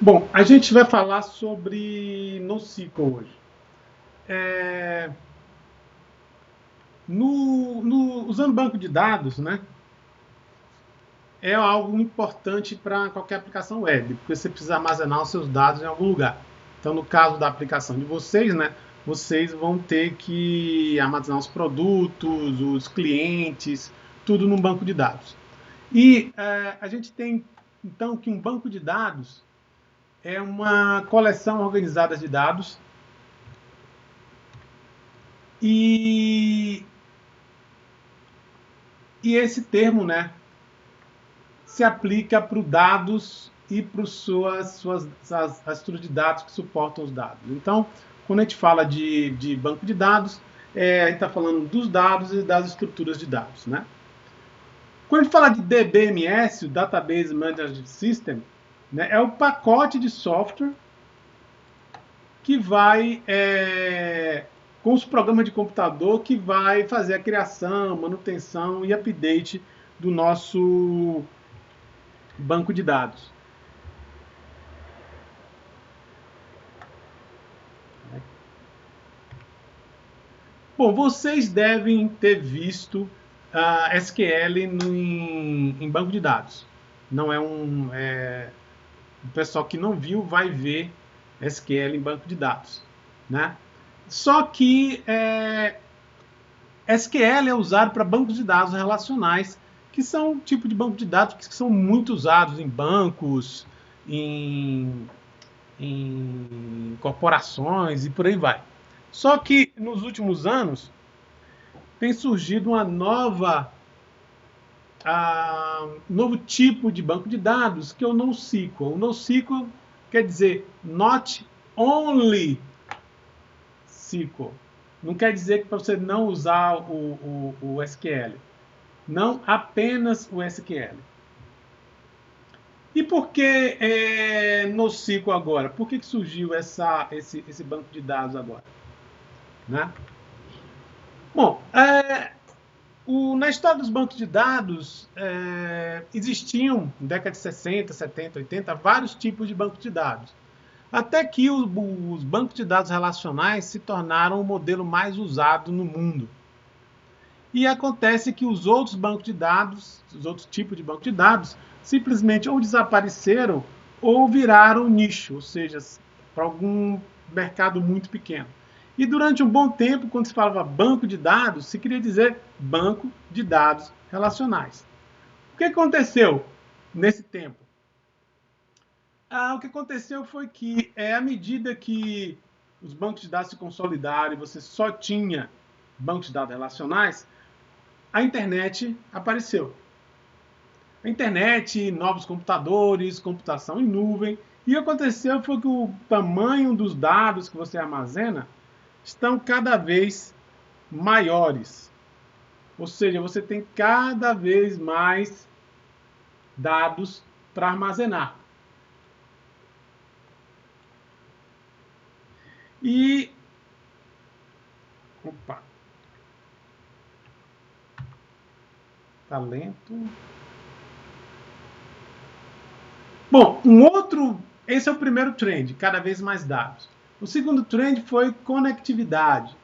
Bom, a gente vai falar sobre NoSQL hoje. É, usando banco de dados, né, é algo importante para qualquer aplicação web, porque você precisa armazenar os seus dados em algum lugar. Então, no caso da aplicação de vocês, né, vocês vão ter que armazenar os produtos, os clientes, tudo num banco de dados. E a gente tem, então, que um banco de dados é uma coleção organizada de dados e, e esse termo, né, se aplica para os dados e para as estruturas de dados que suportam os dados. Então, quando a gente fala de banco de dados, a gente está falando dos dados e das estruturas de dados. Né? Quando a gente fala de DBMS, o Database Management System, né, é o pacote de software que vai, com os programas de computador, que vai fazer a criação, manutenção e update do nosso banco de dados. Bom, vocês devem ter visto SQL em banco de dados. Não é um. O pessoal que não viu vai ver SQL em banco de dados. Né? Só que SQL é usado para bancos de dados relacionais, que são um tipo de banco de dados que são muito usados em bancos, em corporações e por aí vai. Só que nos últimos anos tem surgido uma novo tipo de banco de dados, que é o NoSQL. O NoSQL quer dizer Not Only SQL. Não quer dizer que para você não usar o SQL. Não apenas o SQL. E por que NoSQL agora? Por que surgiu esse banco de dados agora? Né? Bom, na história dos bancos de dados, existiam, na década de 60, 70, 80, vários tipos de bancos de dados. Até que os bancos de dados relacionais se tornaram o modelo mais usado no mundo. E acontece que os outros bancos de dados, os outros tipos de banco de dados, simplesmente ou desapareceram ou viraram nicho, ou seja, para algum mercado muito pequeno. E durante um bom tempo, quando se falava banco de dados, se queria dizer banco de dados relacionais. O que aconteceu nesse tempo? O que aconteceu foi que, à medida que os bancos de dados se consolidaram e você só tinha bancos de dados relacionais, a internet apareceu. A internet, novos computadores, computação em nuvem. E o que aconteceu foi que o tamanho dos dados que você armazena estão cada vez maiores. Ou seja, você tem cada vez mais dados para armazenar. E. Opa! Tá lento. Bom, esse é o primeiro trend, cada vez mais dados. O segundo trend foi conectividade.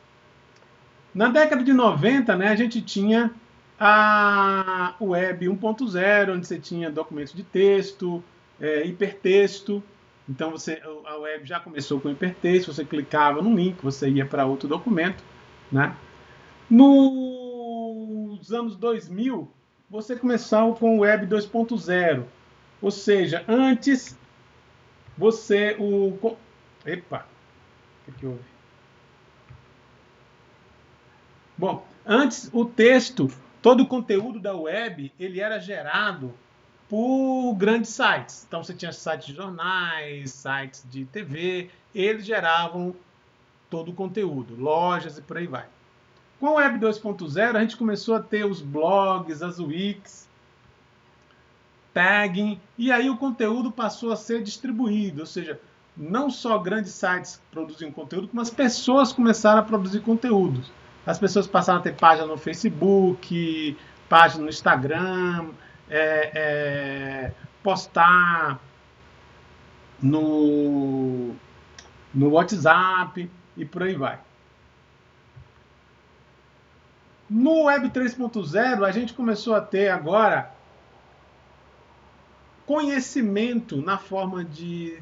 Na década de 90, né, a gente tinha a Web 1.0, onde você tinha documentos de texto, hipertexto. Então a web já começou com hipertexto, você clicava no link, você ia para outro documento. Né? Nos anos 2000, você começou com o Web 2.0. Ou seja, antes você Epa, o que houve? Bom, antes o texto, todo o conteúdo da web, ele era gerado por grandes sites. Então você tinha sites de jornais, sites de TV, eles geravam todo o conteúdo, lojas e por aí vai. Com o Web 2.0, a gente começou a ter os blogs, as wikis, tagging, e aí o conteúdo passou a ser distribuído, ou seja, não só grandes sites produziam conteúdo, como as pessoas começaram a produzir conteúdos. As pessoas passaram a ter página no Facebook, página no Instagram, postar no WhatsApp e por aí vai. No Web 3.0, a gente começou a ter agora conhecimento na forma de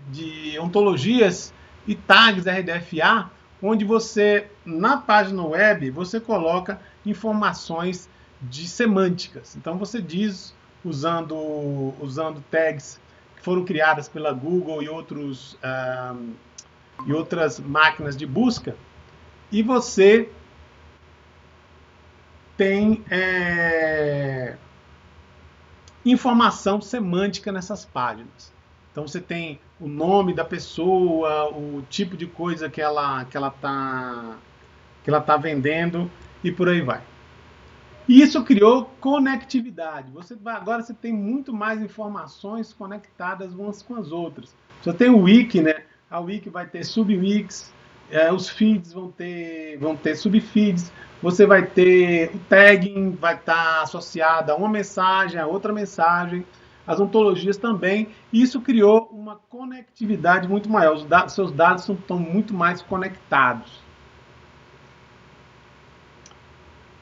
ontologias e tags RDFA, onde você, na página web, você coloca informações de semânticas. Então você diz, usando tags que foram criadas pela Google e outras máquinas de busca, e você tem informação semântica nessas páginas. Então você tem o nome da pessoa, o tipo de coisa que ela tá vendendo e por aí vai. E isso criou conectividade. Agora você tem muito mais informações conectadas umas com as outras. Você tem o wiki, né? A wiki vai ter subwikis, os feeds vão ter subfeeds, você vai ter o tagging, vai estar associado a uma mensagem, a outra mensagem, as ontologias também. E isso criou uma conectividade muito maior. Seus dados estão muito mais conectados.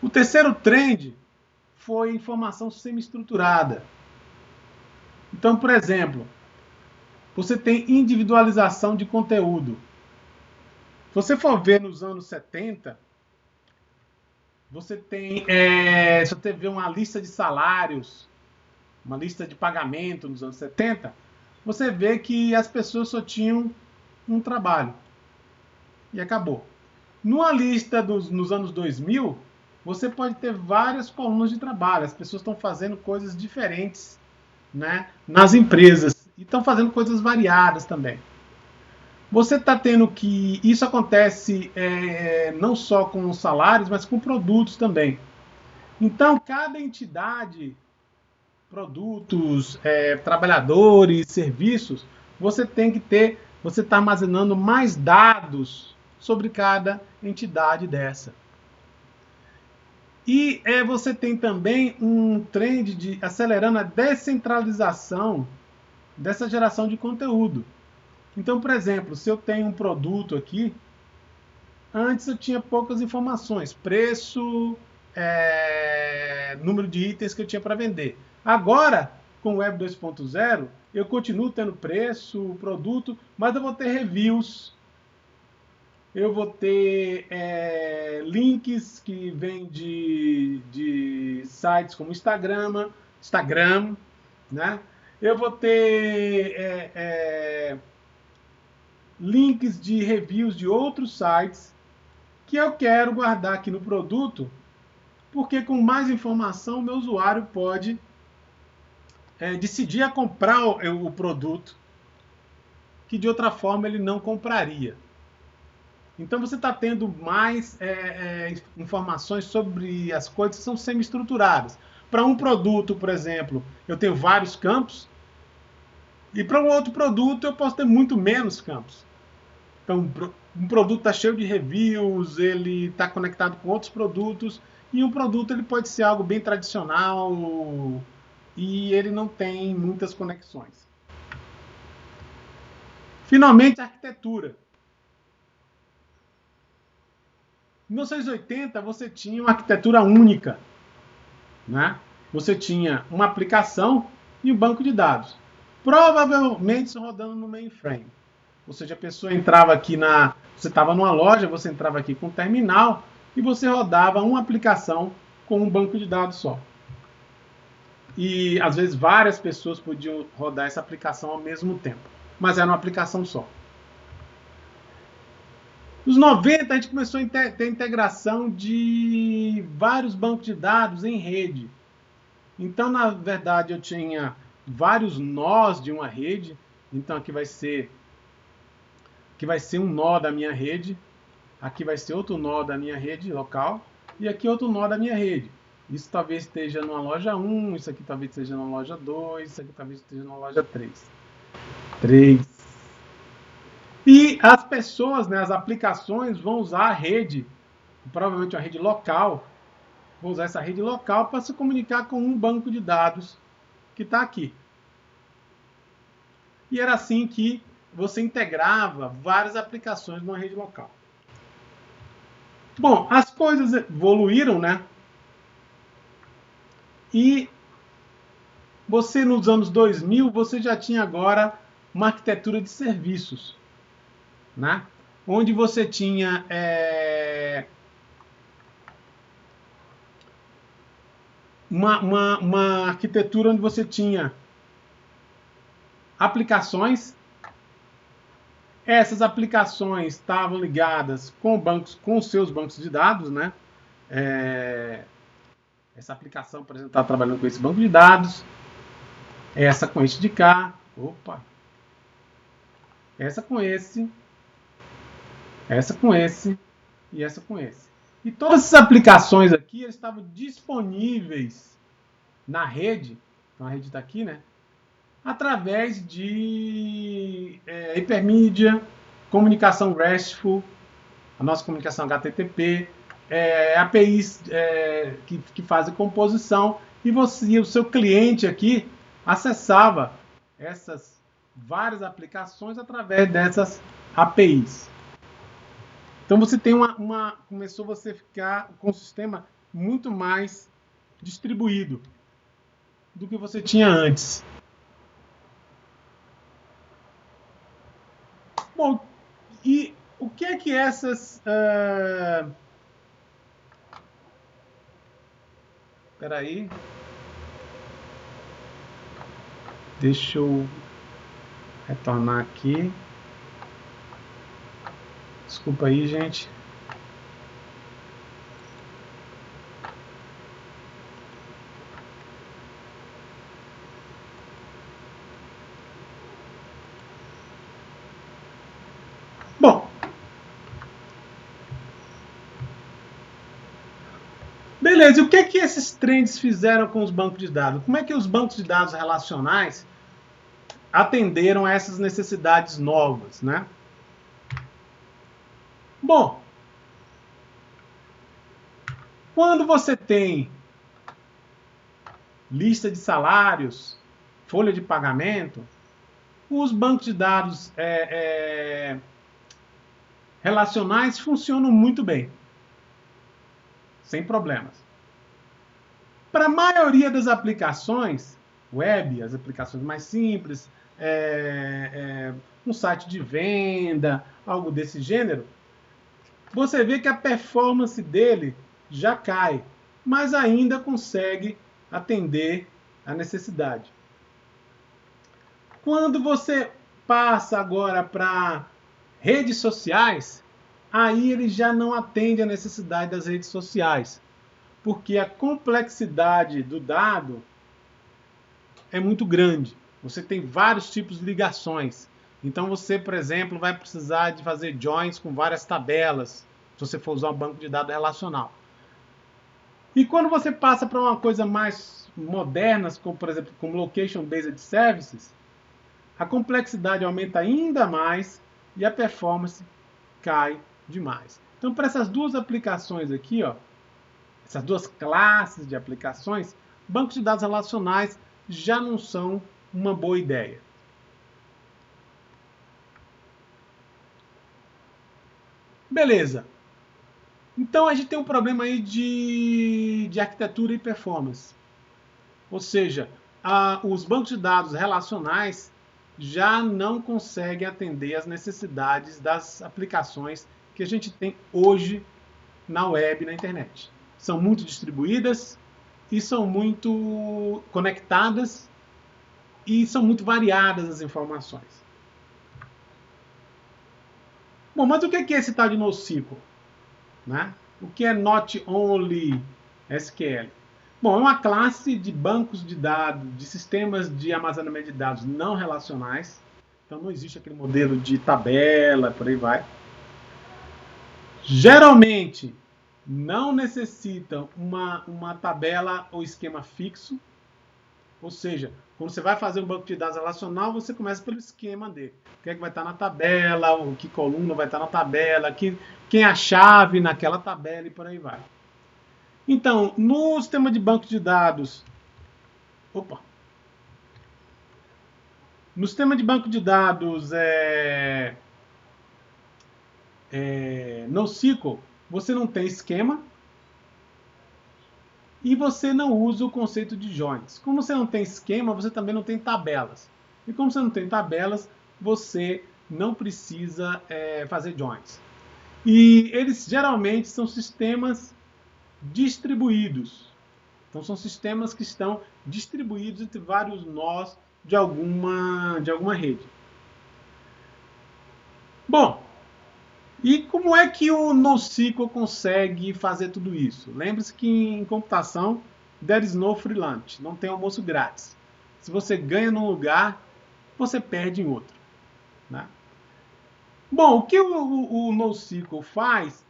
O terceiro trend foi informação semi-estruturada. Então, por exemplo, você tem individualização de conteúdo. Se você for ver nos anos 70, você vê uma lista de salários, uma lista de pagamento nos anos 70, você vê que as pessoas só tinham um trabalho. E acabou. Numa lista nos anos 2000, você pode ter várias colunas de trabalho. As pessoas estão fazendo coisas diferentes, né, nas empresas. E estão fazendo coisas variadas também. Você está tendo que... Isso acontece não só com os salários, mas com produtos também. Então, cada entidade, produtos, trabalhadores, serviços, você está armazenando mais dados sobre cada entidade dessa. E você tem também um trend de acelerando a descentralização dessa geração de conteúdo. Então, por exemplo, se eu tenho um produto aqui, antes eu tinha poucas informações, preço, número de itens que eu tinha para vender. Agora, com o Web 2.0, eu continuo tendo preço, produto, mas eu vou ter reviews, eu vou ter links que vêm de sites como Instagram, né? Eu vou ter links de reviews de outros sites que eu quero guardar aqui no produto, porque com mais informação o meu usuário pode decidir a comprar o produto que de outra forma ele não compraria. Então você está tendo mais informações sobre as coisas que são semi-estruturadas. Para um produto, por exemplo, eu tenho vários campos, e para um outro produto eu posso ter muito menos campos. Então, um produto está cheio de reviews, ele está conectado com outros produtos, e um produto ele pode ser algo bem tradicional e ele não tem muitas conexões. Finalmente, a arquitetura. Em 1980, você tinha uma arquitetura única, né? Você tinha uma aplicação e um banco de dados. Provavelmente rodando no mainframe. Ou seja, a pessoa entrava aqui você estava numa loja, você entrava aqui com um terminal e você rodava uma aplicação com um banco de dados só. E às vezes várias pessoas podiam rodar essa aplicação ao mesmo tempo, mas era uma aplicação só. Nos 90 a gente começou a ter integração de vários bancos de dados em rede. Então, na verdade, eu tinha vários nós de uma rede. Então aqui vai ser um nó da minha rede, aqui vai ser outro nó da minha rede local, e aqui outro nó da minha rede. Isso talvez esteja numa loja 1, isso aqui talvez esteja na loja 2, isso aqui talvez esteja na loja 3. E as pessoas, né, as aplicações vão usar a rede, provavelmente uma rede local, vão usar essa rede local para se comunicar com um banco de dados que está aqui. E era assim que você integrava várias aplicações numa rede local. Bom, as coisas evoluíram, né? E você, nos anos 2000, você já tinha agora uma arquitetura de serviços, né? Onde você tinha uma arquitetura onde você tinha aplicações. Essas aplicações estavam ligadas com os seus bancos de dados, né? Essa aplicação, por exemplo, está trabalhando com esse banco de dados. Essa com este de cá. Opa! Essa com esse. Essa com esse. E essa com esse. E todas essas aplicações aqui estavam disponíveis na rede. Então a rede está aqui, né? Através de hipermídia, comunicação RESTful, a nossa comunicação HTTP, APIs que fazem composição, e o seu cliente aqui acessava essas várias aplicações através dessas APIs. Então você tem começou você a ficar com um sistema muito mais distribuído do que você tinha antes. Bom, e o que é que essas... Espera aí. Deixa eu retornar aqui. Desculpa aí, gente. Bom, beleza, e o que é que esses trends fizeram com os bancos de dados? Como é que os bancos de dados relacionais atenderam a essas necessidades novas, né? Bom, quando você tem lista de salários, folha de pagamento, os bancos de dados relacionais funcionam muito bem, sem problemas. Para a maioria das aplicações web, as aplicações mais simples, um site de venda, algo desse gênero, você vê que a performance dele já cai, mas ainda consegue atender a necessidade. Quando você passa agora para redes sociais, aí ele já não atende a necessidade das redes sociais, porque a complexidade do dado é muito grande. Você tem vários tipos de ligações. Então você, por exemplo, vai precisar de fazer joins com várias tabelas, se você for usar um banco de dados relacional. E quando você passa para uma coisa mais moderna, como por exemplo, como Location Based Services, a complexidade aumenta ainda mais e a performance cai demais. Então, para essas duas aplicações aqui, ó, essas duas classes de aplicações, bancos de dados relacionais já não são uma boa ideia. Beleza. Então a gente tem um problema aí de arquitetura e performance. Ou seja, os bancos de dados relacionais já não conseguem atender às necessidades das aplicações que a gente tem hoje na web e na internet. São muito distribuídas e são muito conectadas e são muito variadas as informações. Bom, mas o que é esse tal de NoSQL? Né? O que é Not Only SQL? Bom, é uma classe de bancos de dados, de sistemas de armazenamento de dados não relacionais. Então não existe aquele modelo de tabela, por aí vai. Geralmente não necessitam uma tabela ou esquema fixo. Ou seja, quando você vai fazer um banco de dados relacional, você começa pelo esquema dele. O que é que vai estar na tabela, o que coluna vai estar na tabela, quem é a chave naquela tabela e por aí vai. Então, no sistema de banco de dados, No sistema de banco de dados NoSQL, você não tem esquema e você não usa o conceito de joins. Como você não tem esquema, você também não tem tabelas. E como você não tem tabelas, você não precisa fazer joins. E eles geralmente são sistemas distribuídos. Então são sistemas que estão distribuídos entre vários nós de alguma rede. Bom, e como é que o NoSQL consegue fazer tudo isso? Lembre-se que em computação, there is no free lunch, não tem almoço grátis. Se você ganha num lugar, você perde em outro. Né? Bom, o que o NoSQL faz?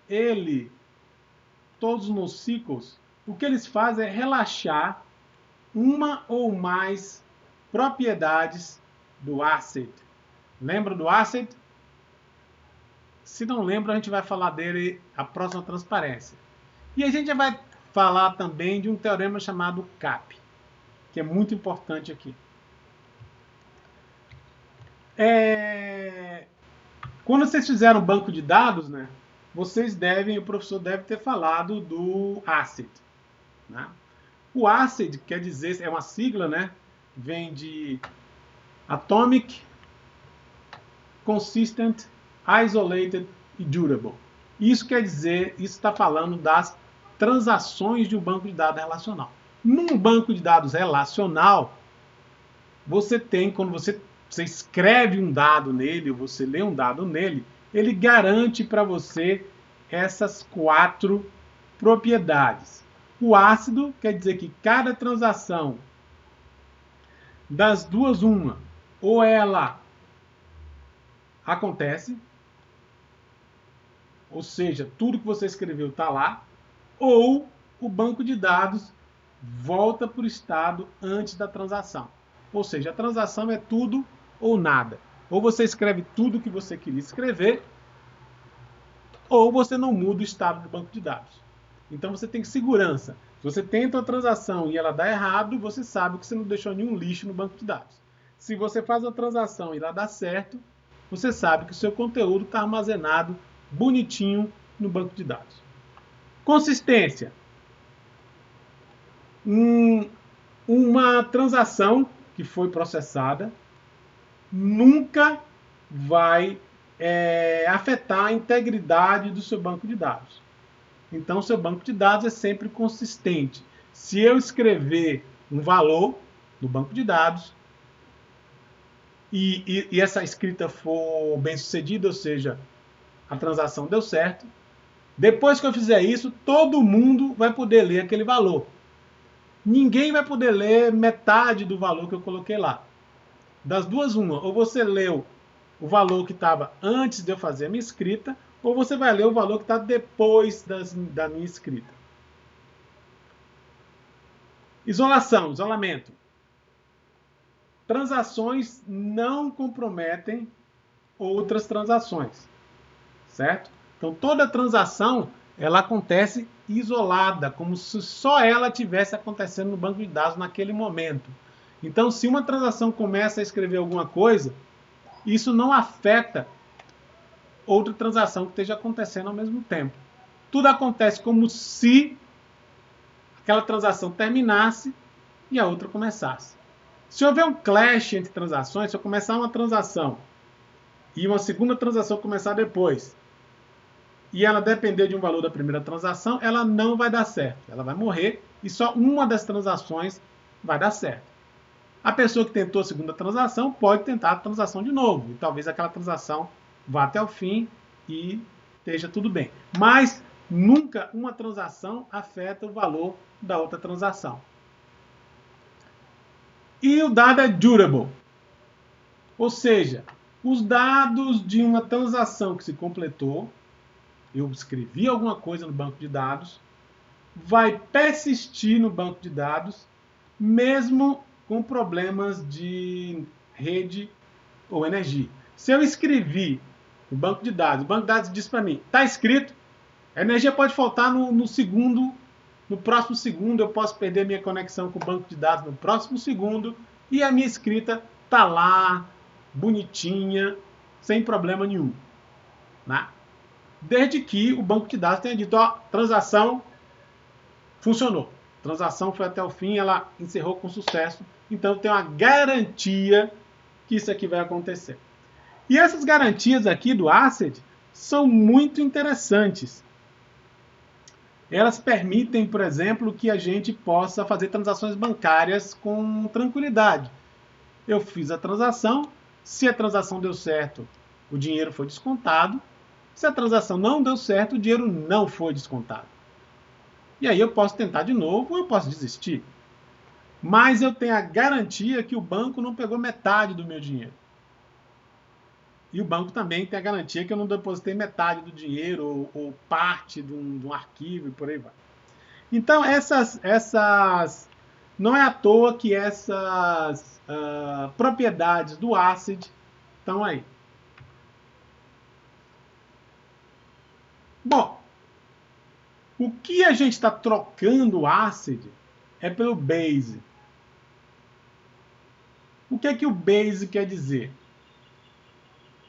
Todos os NoSQLs, o que eles fazem é relaxar uma ou mais propriedades do asset. Lembra do asset? Se não lembra, a gente vai falar dele na próxima transparência. E a gente vai falar também de um teorema chamado CAP, que é muito importante aqui. Quando vocês fizeram um banco de dados, né, o professor deve ter falado do ACID. Né? O ACID quer dizer, é uma sigla, né, vem de Atomic, Consistent, Isolated e Durable. Isso quer dizer, isso está falando das transações de um banco de dados relacional. Num banco de dados relacional, você tem, quando você escreve um dado nele, ou você lê um dado nele, ele garante para você essas 4 propriedades. O ácido quer dizer que cada transação das duas, ou ela acontece, ou seja, tudo que você escreveu está lá, ou o banco de dados volta para o estado antes da transação. Ou seja, a transação é tudo ou nada. Ou você escreve tudo que você queria escrever, ou você não muda o estado do banco de dados. Então você tem segurança. Se você tenta uma transação e ela dá errado, você sabe que você não deixou nenhum lixo no banco de dados. Se você faz uma transação e ela dá certo, você sabe que o seu conteúdo está armazenado bonitinho no banco de dados. Consistência. Uma transação que foi processada nunca vai afetar a integridade do seu banco de dados. Então, o seu banco de dados é sempre consistente. Se eu escrever um valor no banco de dados e essa escrita for bem sucedida, ou seja, a transação deu certo, depois que eu fizer isso, todo mundo vai poder ler aquele valor. Ninguém vai poder ler metade do valor que eu coloquei lá. Das duas, ou você leu o valor que estava antes de eu fazer a minha escrita, ou você vai ler o valor que está depois da minha escrita. Isolamento. Transações não comprometem outras transações, certo? Então toda transação ela acontece isolada, como se só ela estivesse acontecendo no banco de dados naquele momento. Então, se uma transação começa a escrever alguma coisa, isso não afeta outra transação que esteja acontecendo ao mesmo tempo. Tudo acontece como se aquela transação terminasse e a outra começasse. Se houver um clash entre transações, se eu começar uma transação e uma segunda transação começar depois, e ela depender de um valor da primeira transação, ela não vai dar certo. Ela vai morrer e só uma das transações vai dar certo. A pessoa que tentou a segunda transação pode tentar a transação de novo. E talvez aquela transação vá até o fim e esteja tudo bem. Mas nunca uma transação afeta o valor da outra transação. E o dado é durable. Ou seja, os dados de uma transação que se completou, eu escrevi alguma coisa no banco de dados, vai persistir no banco de dados, mesmo com problemas de rede ou energia. Se eu escrevi no banco de dados, o banco de dados diz para mim, está escrito, a energia pode faltar no segundo, no próximo segundo eu posso perder minha conexão com o banco de dados no próximo segundo, e a minha escrita está lá bonitinha, sem problema nenhum, né? Desde que o banco de dados tenha dito, ó, transação funcionou. A transação foi até o fim, ela encerrou com sucesso. Então tem uma garantia que isso aqui vai acontecer. E essas garantias aqui do ACID são muito interessantes. Elas permitem, por exemplo, que a gente possa fazer transações bancárias com tranquilidade. Eu fiz a transação, se a transação deu certo, o dinheiro foi descontado. Se a transação não deu certo, o dinheiro não foi descontado. E aí eu posso tentar de novo ou eu posso desistir. Mas eu tenho a garantia que o banco não pegou metade do meu dinheiro. E o banco também tem a garantia que eu não depositei metade do dinheiro ou parte de um arquivo e por aí vai. Então, não é à toa que essas propriedades do ACID estão aí. Bom, o que a gente está trocando o ACID é pelo BASE. O que é que o BASE quer dizer?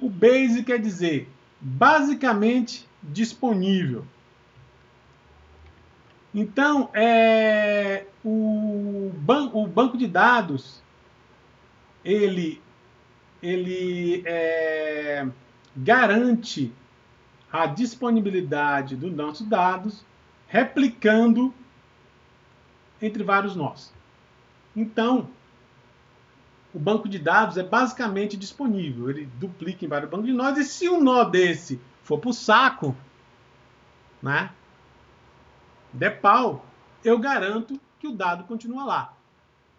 O BASE quer dizer, basicamente, disponível. Então, o banco de dados, ele garante a disponibilidade dos nossos dados, replicando entre vários nós. Então, o banco de dados é basicamente disponível. Ele duplica em vários bancos de nós. E se um nó desse for para o saco, né, der pau, eu garanto que o dado continua lá.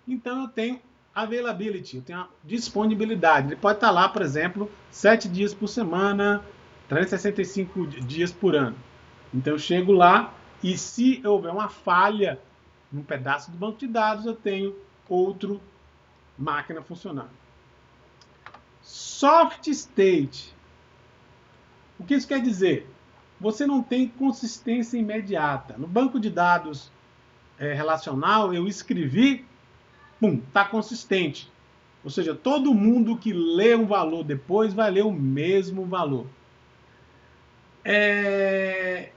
Então eu tenho availability, eu tenho a disponibilidade. Ele pode estar lá, por exemplo, 7 dias por semana, 365 dias por ano. Então eu chego lá e se houver uma falha num pedaço do banco de dados, eu tenho outro máquina funcionando. Soft state. O que isso quer dizer? Você não tem consistência imediata. No banco de dados relacional, eu escrevi, pum, está consistente. Ou seja, todo mundo que lê um valor depois vai ler o mesmo valor.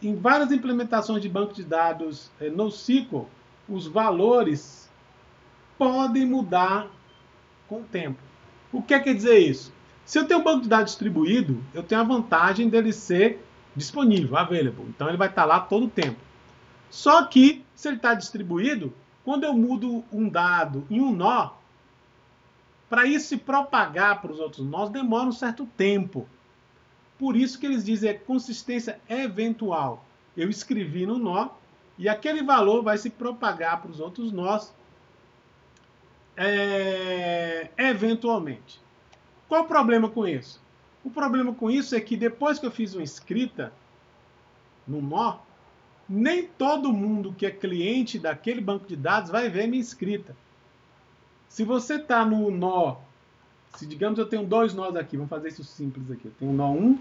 Em várias implementações de banco de dados NoSQL, os valores podem mudar com o tempo. O que quer dizer isso? Se eu tenho um banco de dados distribuído, eu tenho a vantagem dele ser disponível, available. Então ele vai estar lá todo o tempo. Só que, se ele está distribuído, quando eu mudo um dado em um nó, para isso se propagar para os outros nós, demora um certo tempo. Por isso que eles dizem consistência eventual. Eu escrevi no nó e aquele valor vai se propagar para os outros nós eventualmente. Qual o problema com isso? O problema com isso é que depois que eu fiz uma escrita no nó, nem todo mundo que é cliente daquele banco de dados vai ver minha escrita. Se você está no nó, se digamos eu tenho dois nós aqui, vamos fazer isso simples aqui. Eu tenho o nó 1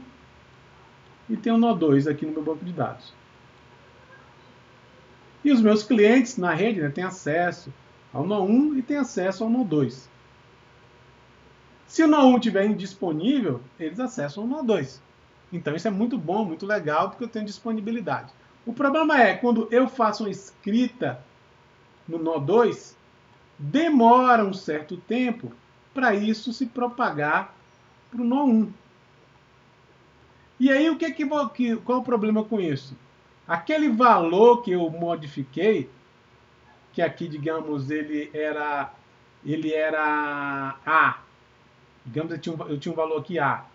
e tenho o nó 2 aqui no meu banco de dados. E os meus clientes na rede, né, têm acesso ao nó 1 e têm acesso ao nó 2. Se o nó 1 estiver indisponível, eles acessam o nó 2. Então isso é muito bom, muito legal, porque eu tenho disponibilidade. O problema é, quando eu faço uma escrita no nó 2, demora um certo tempo para isso se propagar para o nó 1. E aí, qual o problema com isso? Aquele valor que eu modifiquei, que aqui, digamos, ele era A. Digamos, eu tinha um valor aqui A.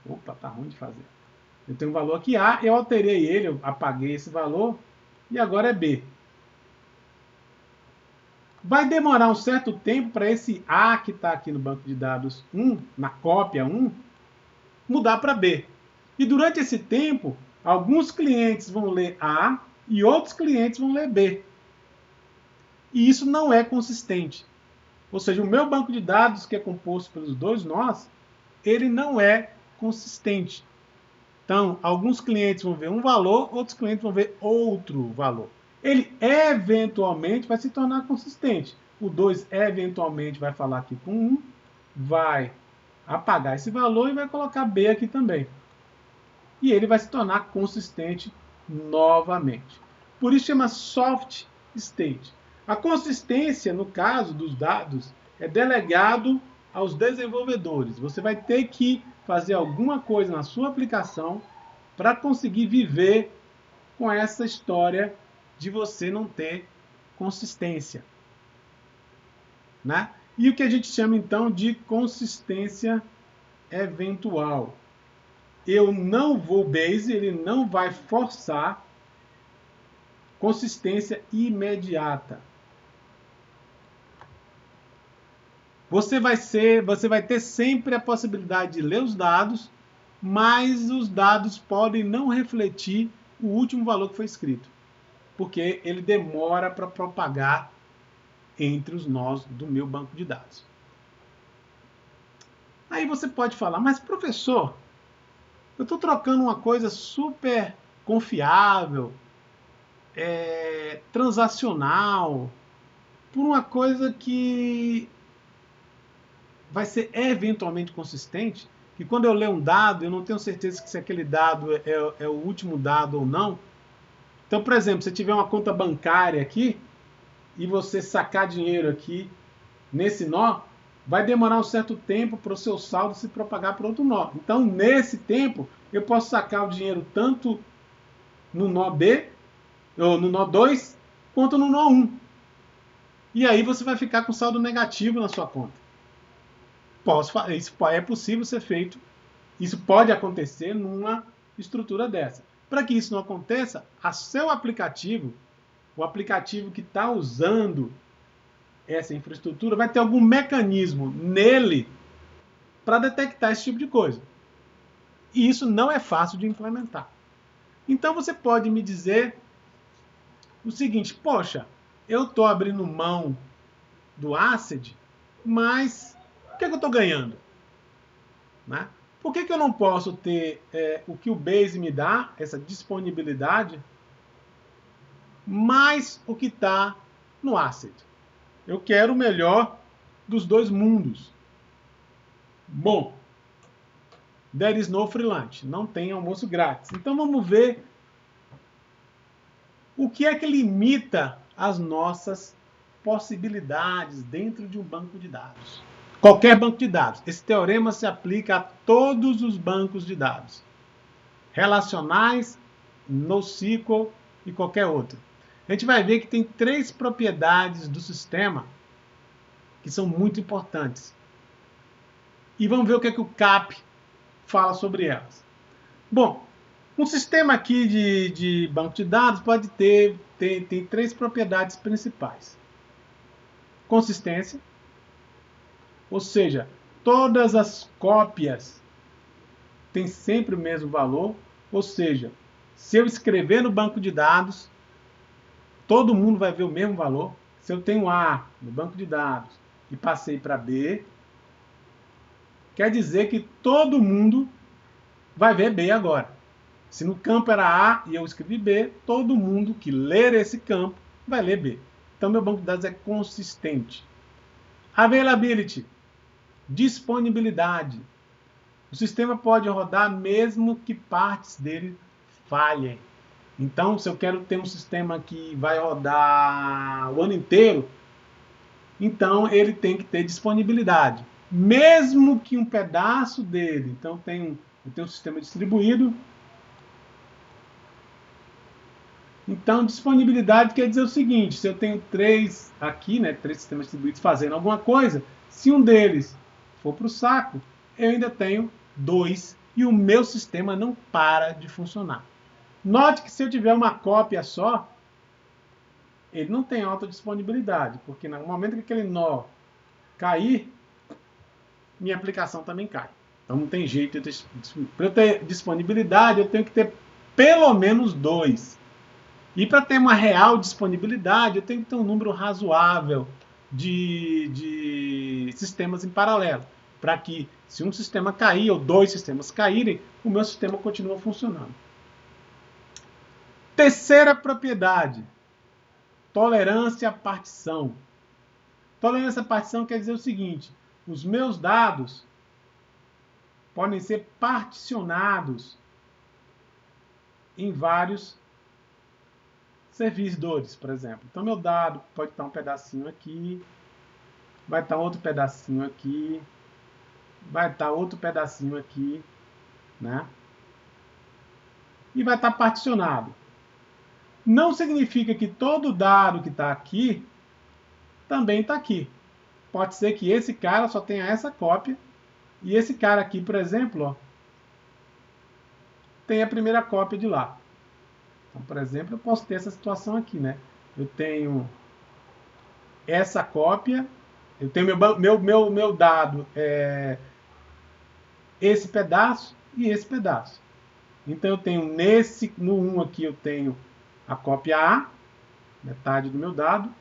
Opa, tá ruim de fazer. Eu tenho um valor aqui A, eu alterei ele, eu apaguei esse valor, e agora é B. Vai demorar um certo tempo para esse A que está aqui no banco de dados 1, na cópia 1, mudar para B. E durante esse tempo, alguns clientes vão ler A e outros clientes vão ler B. E isso não é consistente. Ou seja, o meu banco de dados, que é composto pelos dois nós, ele não é consistente. Então, alguns clientes vão ver um valor, outros clientes vão ver outro valor. Ele eventualmente vai se tornar consistente. O 2 eventualmente vai falar aqui com 1 vai apagar esse valor e vai colocar B aqui também. E ele vai se tornar consistente novamente. Por isso chama soft state. A consistência, no caso dos dados, é delegado aos desenvolvedores. Você vai ter que fazer alguma coisa na sua aplicação para conseguir viver com essa história de você não ter consistência, né? E o que a gente chama então de consistência eventual. Eu não vou base, ele não vai forçar consistência imediata. Você vai ter sempre a possibilidade de ler os dados, mas os dados podem não refletir o último valor que foi escrito, porque ele demora para propagar entre os nós do meu banco de dados. Aí você pode falar, mas professor, eu estou trocando uma coisa super confiável, transacional, por uma coisa que vai ser eventualmente consistente, que quando eu ler um dado, eu não tenho certeza se aquele dado é o último dado ou não. Então, por exemplo, se tiver uma conta bancária aqui, e você sacar dinheiro aqui nesse nó, vai demorar um certo tempo para o seu saldo se propagar para outro nó. Então, nesse tempo, eu posso sacar o dinheiro tanto no nó B, ou no nó 2, quanto no nó 1. E aí você vai ficar com saldo negativo na sua conta. Isso é possível ser feito, isso pode acontecer numa estrutura dessa. Para que isso não aconteça, o seu aplicativo, o aplicativo que está usando essa infraestrutura, vai ter algum mecanismo nele para detectar esse tipo de coisa. E isso não é fácil de implementar. Então você pode me dizer o seguinte, poxa, eu estou abrindo mão do ACID, mas o que eu estou ganhando? Né? Por que eu não posso ter o que o Base me dá, essa disponibilidade, mais o que está no ACID? Eu quero o melhor dos dois mundos. Bom, there is no free lunch. Não tem almoço grátis. Então vamos ver o que é que limita as nossas possibilidades dentro de um banco de dados. Qualquer banco de dados. Esse teorema se aplica a todos os bancos de dados. Relacionais, NoSQL e qualquer outro. A gente vai ver que tem 3 propriedades do sistema que são muito importantes. E vamos ver o que é que o CAP fala sobre elas. Bom, um sistema aqui de banco de dados pode tem 3 propriedades principais. Consistência, ou seja, todas as cópias têm sempre o mesmo valor, ou seja, se eu escrever no banco de dados, todo mundo vai ver o mesmo valor. Se eu tenho A no banco de dados e passei para B, quer dizer que todo mundo vai ver B agora. Se no campo era A e eu escrevi B, todo mundo que ler esse campo vai ler B. Então, meu banco de dados é consistente. Availability, disponibilidade. O sistema pode rodar mesmo que partes dele falhem. Então, se eu quero ter um sistema que vai rodar o ano inteiro, então ele tem que ter disponibilidade. Mesmo que um pedaço dele, então eu tenho um sistema distribuído. Então, disponibilidade quer dizer o seguinte, se eu tenho 3 aqui, 3 sistemas distribuídos fazendo alguma coisa, se um deles for para o saco, eu ainda tenho 2 e o meu sistema não para de funcionar. Note que se eu tiver uma cópia só, ele não tem alta disponibilidade, porque no momento que aquele nó cair, minha aplicação também cai. Então não tem jeito. Para eu ter disponibilidade, eu tenho que ter pelo menos 2. E para ter uma real disponibilidade, eu tenho que ter um número razoável de sistemas em paralelo. Para que, se um sistema cair ou 2 sistemas caírem, o meu sistema continua funcionando. Terceira propriedade, tolerância à partição. Tolerância à partição quer dizer o seguinte, os meus dados podem ser particionados em vários servidores, por exemplo. Então, meu dado pode estar um pedacinho aqui, vai estar outro pedacinho aqui, vai estar outro pedacinho aqui, né? E vai estar particionado. Não significa que todo dado que está aqui também está aqui. Pode ser que esse cara só tenha essa cópia e esse cara aqui, por exemplo, ó, tem a primeira cópia de lá. Então, por exemplo, eu posso ter essa situação aqui, né? Eu tenho essa cópia, eu tenho meu dado, esse pedaço e esse pedaço. Então, eu tenho no 1 aqui, eu tenho a cópia A, metade do meu dado.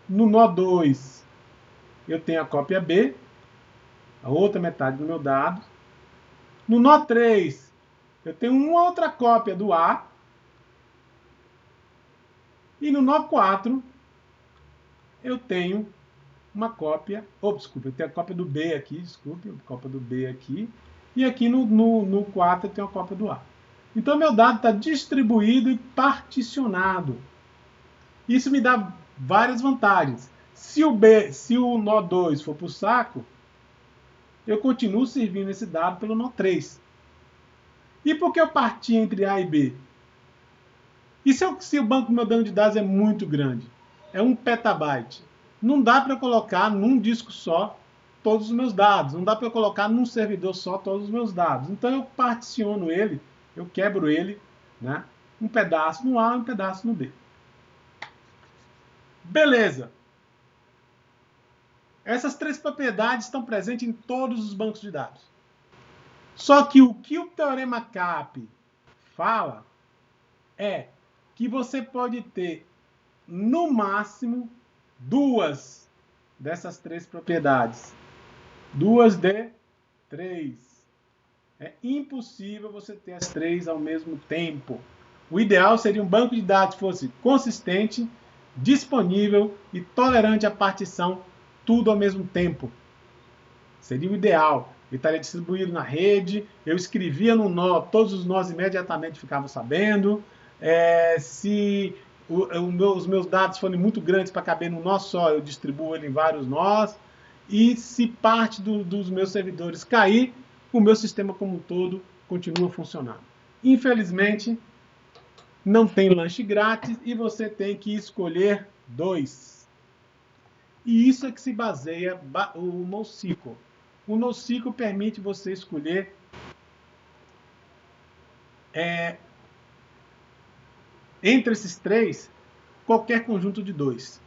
No nó 2, eu tenho a cópia B, a outra metade do meu dado. No nó 3, eu tenho uma outra cópia do A. E no nó 4, eu tenho uma cópia... desculpa, eu tenho a cópia do B aqui, desculpe, a cópia do B aqui. E aqui no 4 eu tenho a cópia do A. Então, meu dado está distribuído e particionado. Isso me dá várias vantagens. Se o nó 2 for para o saco, eu continuo servindo esse dado pelo nó 3. E por que eu parti entre A e B? E se o banco do meu banco de dados é muito grande? É 1 petabyte. Não dá para eu colocar num disco só todos os meus dados. Não dá para eu colocar num servidor só todos os meus dados. Então eu particiono ele, eu quebro ele, né? Um pedaço no A, um pedaço no B. Beleza. Essas três propriedades estão presentes em todos os bancos de dados. Só que o Teorema CAP fala é que você pode ter, no máximo, 2 dessas três propriedades. 2 de 3. É impossível você ter as 3 ao mesmo tempo. O ideal seria um banco de dados que fosse consistente, disponível e tolerante à partição, tudo ao mesmo tempo. Seria o ideal. Ele estaria distribuído na rede, eu escrevia no nó, todos os nós imediatamente ficavam sabendo. Se os meus dados forem muito grandes para caber num nó só, eu distribuo ele em vários nós. E se parte dos meus servidores cair, o meu sistema como um todo continua funcionando. Infelizmente, não tem lanche grátis e você tem que escolher 2. E isso é que se baseia o NoSQL. O NoSQL permite você escolher entre esses 3, qualquer conjunto de 2.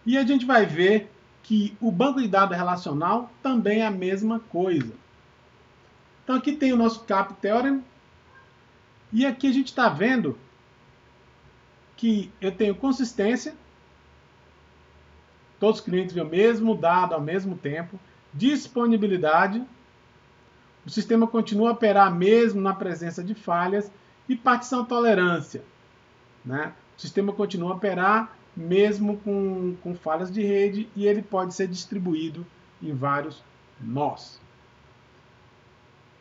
E a gente vai ver que o banco de dados relacional também é a mesma coisa. Então aqui tem o nosso CAP Theorem. E aqui a gente está vendo que eu tenho consistência. Todos os clientes veem o mesmo dado ao mesmo tempo. Disponibilidade. O sistema continua a operar mesmo na presença de falhas. E partição tolerância, né? O sistema continua a operar mesmo com falhas de rede e ele pode ser distribuído em vários nós.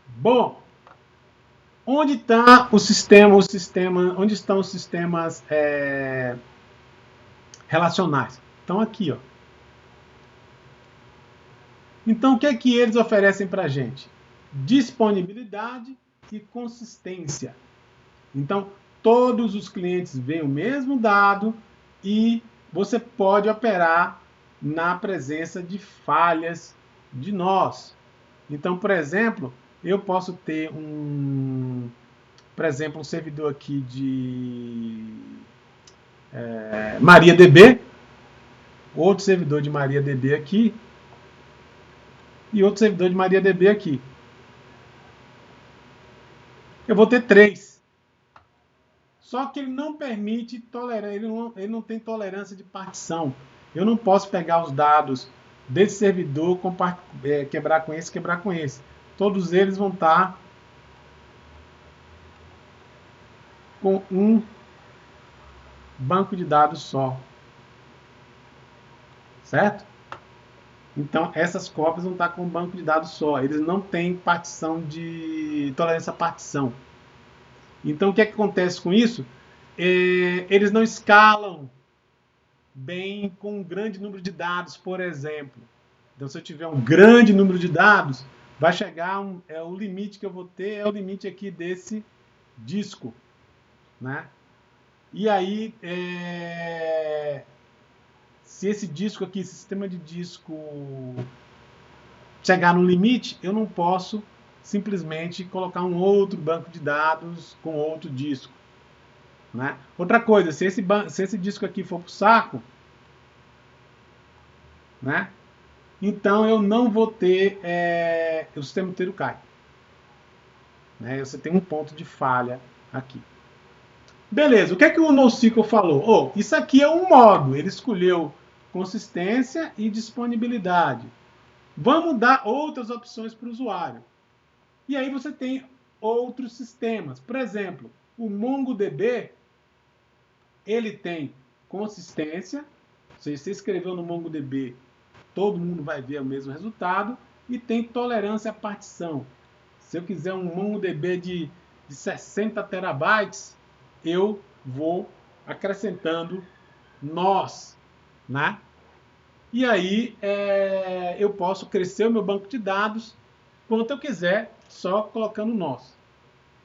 Bom, onde está onde estão os sistemas relacionais? Estão aqui, ó. Então, o que é que eles oferecem para a gente? Disponibilidade e consistência. Então, todos os clientes veem o mesmo dado e você pode operar na presença de falhas de nós. Então, por exemplo, eu posso ter um servidor aqui de MariaDB, outro servidor de MariaDB aqui e outro servidor de MariaDB aqui. Eu vou ter 3. Só que ele não permite ele não tem tolerância de partição. Eu não posso pegar os dados desse servidor, quebrar com esse, quebrar com esse. Todos eles vão estar com um banco de dados só. Certo? Então, essas cópias vão estar com um banco de dados só. Eles não têm partição de tolerância à partição. Então, o que é que acontece com isso? Eles não escalam bem com um grande número de dados, por exemplo. Então, se eu tiver um grande número de dados, vai chegar o limite que eu vou ter é o limite aqui desse disco, né? E aí, se esse disco aqui, esse sistema de disco chegar no limite, eu não posso simplesmente colocar um outro banco de dados com outro disco, né? Outra coisa, se esse disco aqui for para o saco, né? Então eu não vou ter, o sistema inteiro cai, né? Você tem um ponto de falha aqui. Beleza, o que é que o NoSQL falou? Isso aqui é um modo, ele escolheu consistência e disponibilidade. Vamos dar outras opções para o usuário. E aí você tem outros sistemas. Por exemplo, o MongoDB, ele tem consistência. Se você escreveu no MongoDB, todo mundo vai ver o mesmo resultado. E tem tolerância à partição. Se eu quiser um MongoDB de 60 terabytes, eu vou acrescentando nós, né? E aí eu posso crescer o meu banco de dados quanto eu quiser, só colocando nós.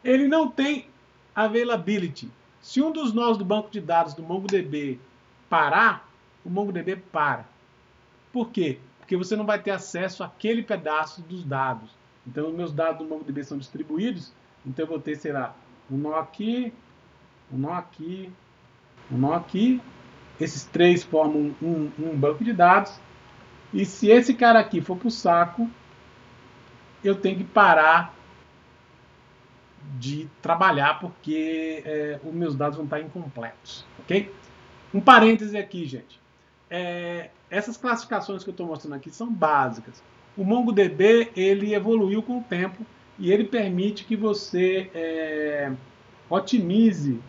Ele não tem availability. Se um dos nós do banco de dados do MongoDB parar, o MongoDB para. Por quê? Porque você não vai ter acesso àquele pedaço dos dados. Então, os meus dados do MongoDB são distribuídos. Então, eu vou ter, sei lá, um nó aqui, um nó aqui, um nó aqui. Esses três formam um banco de dados. E se esse cara aqui for para o saco, eu tenho que parar de trabalhar porque os meus dados vão estar incompletos, ok? Um parêntese aqui, gente. Essas classificações que eu estou mostrando aqui são básicas. O MongoDB ele evoluiu com o tempo e ele permite que você otimize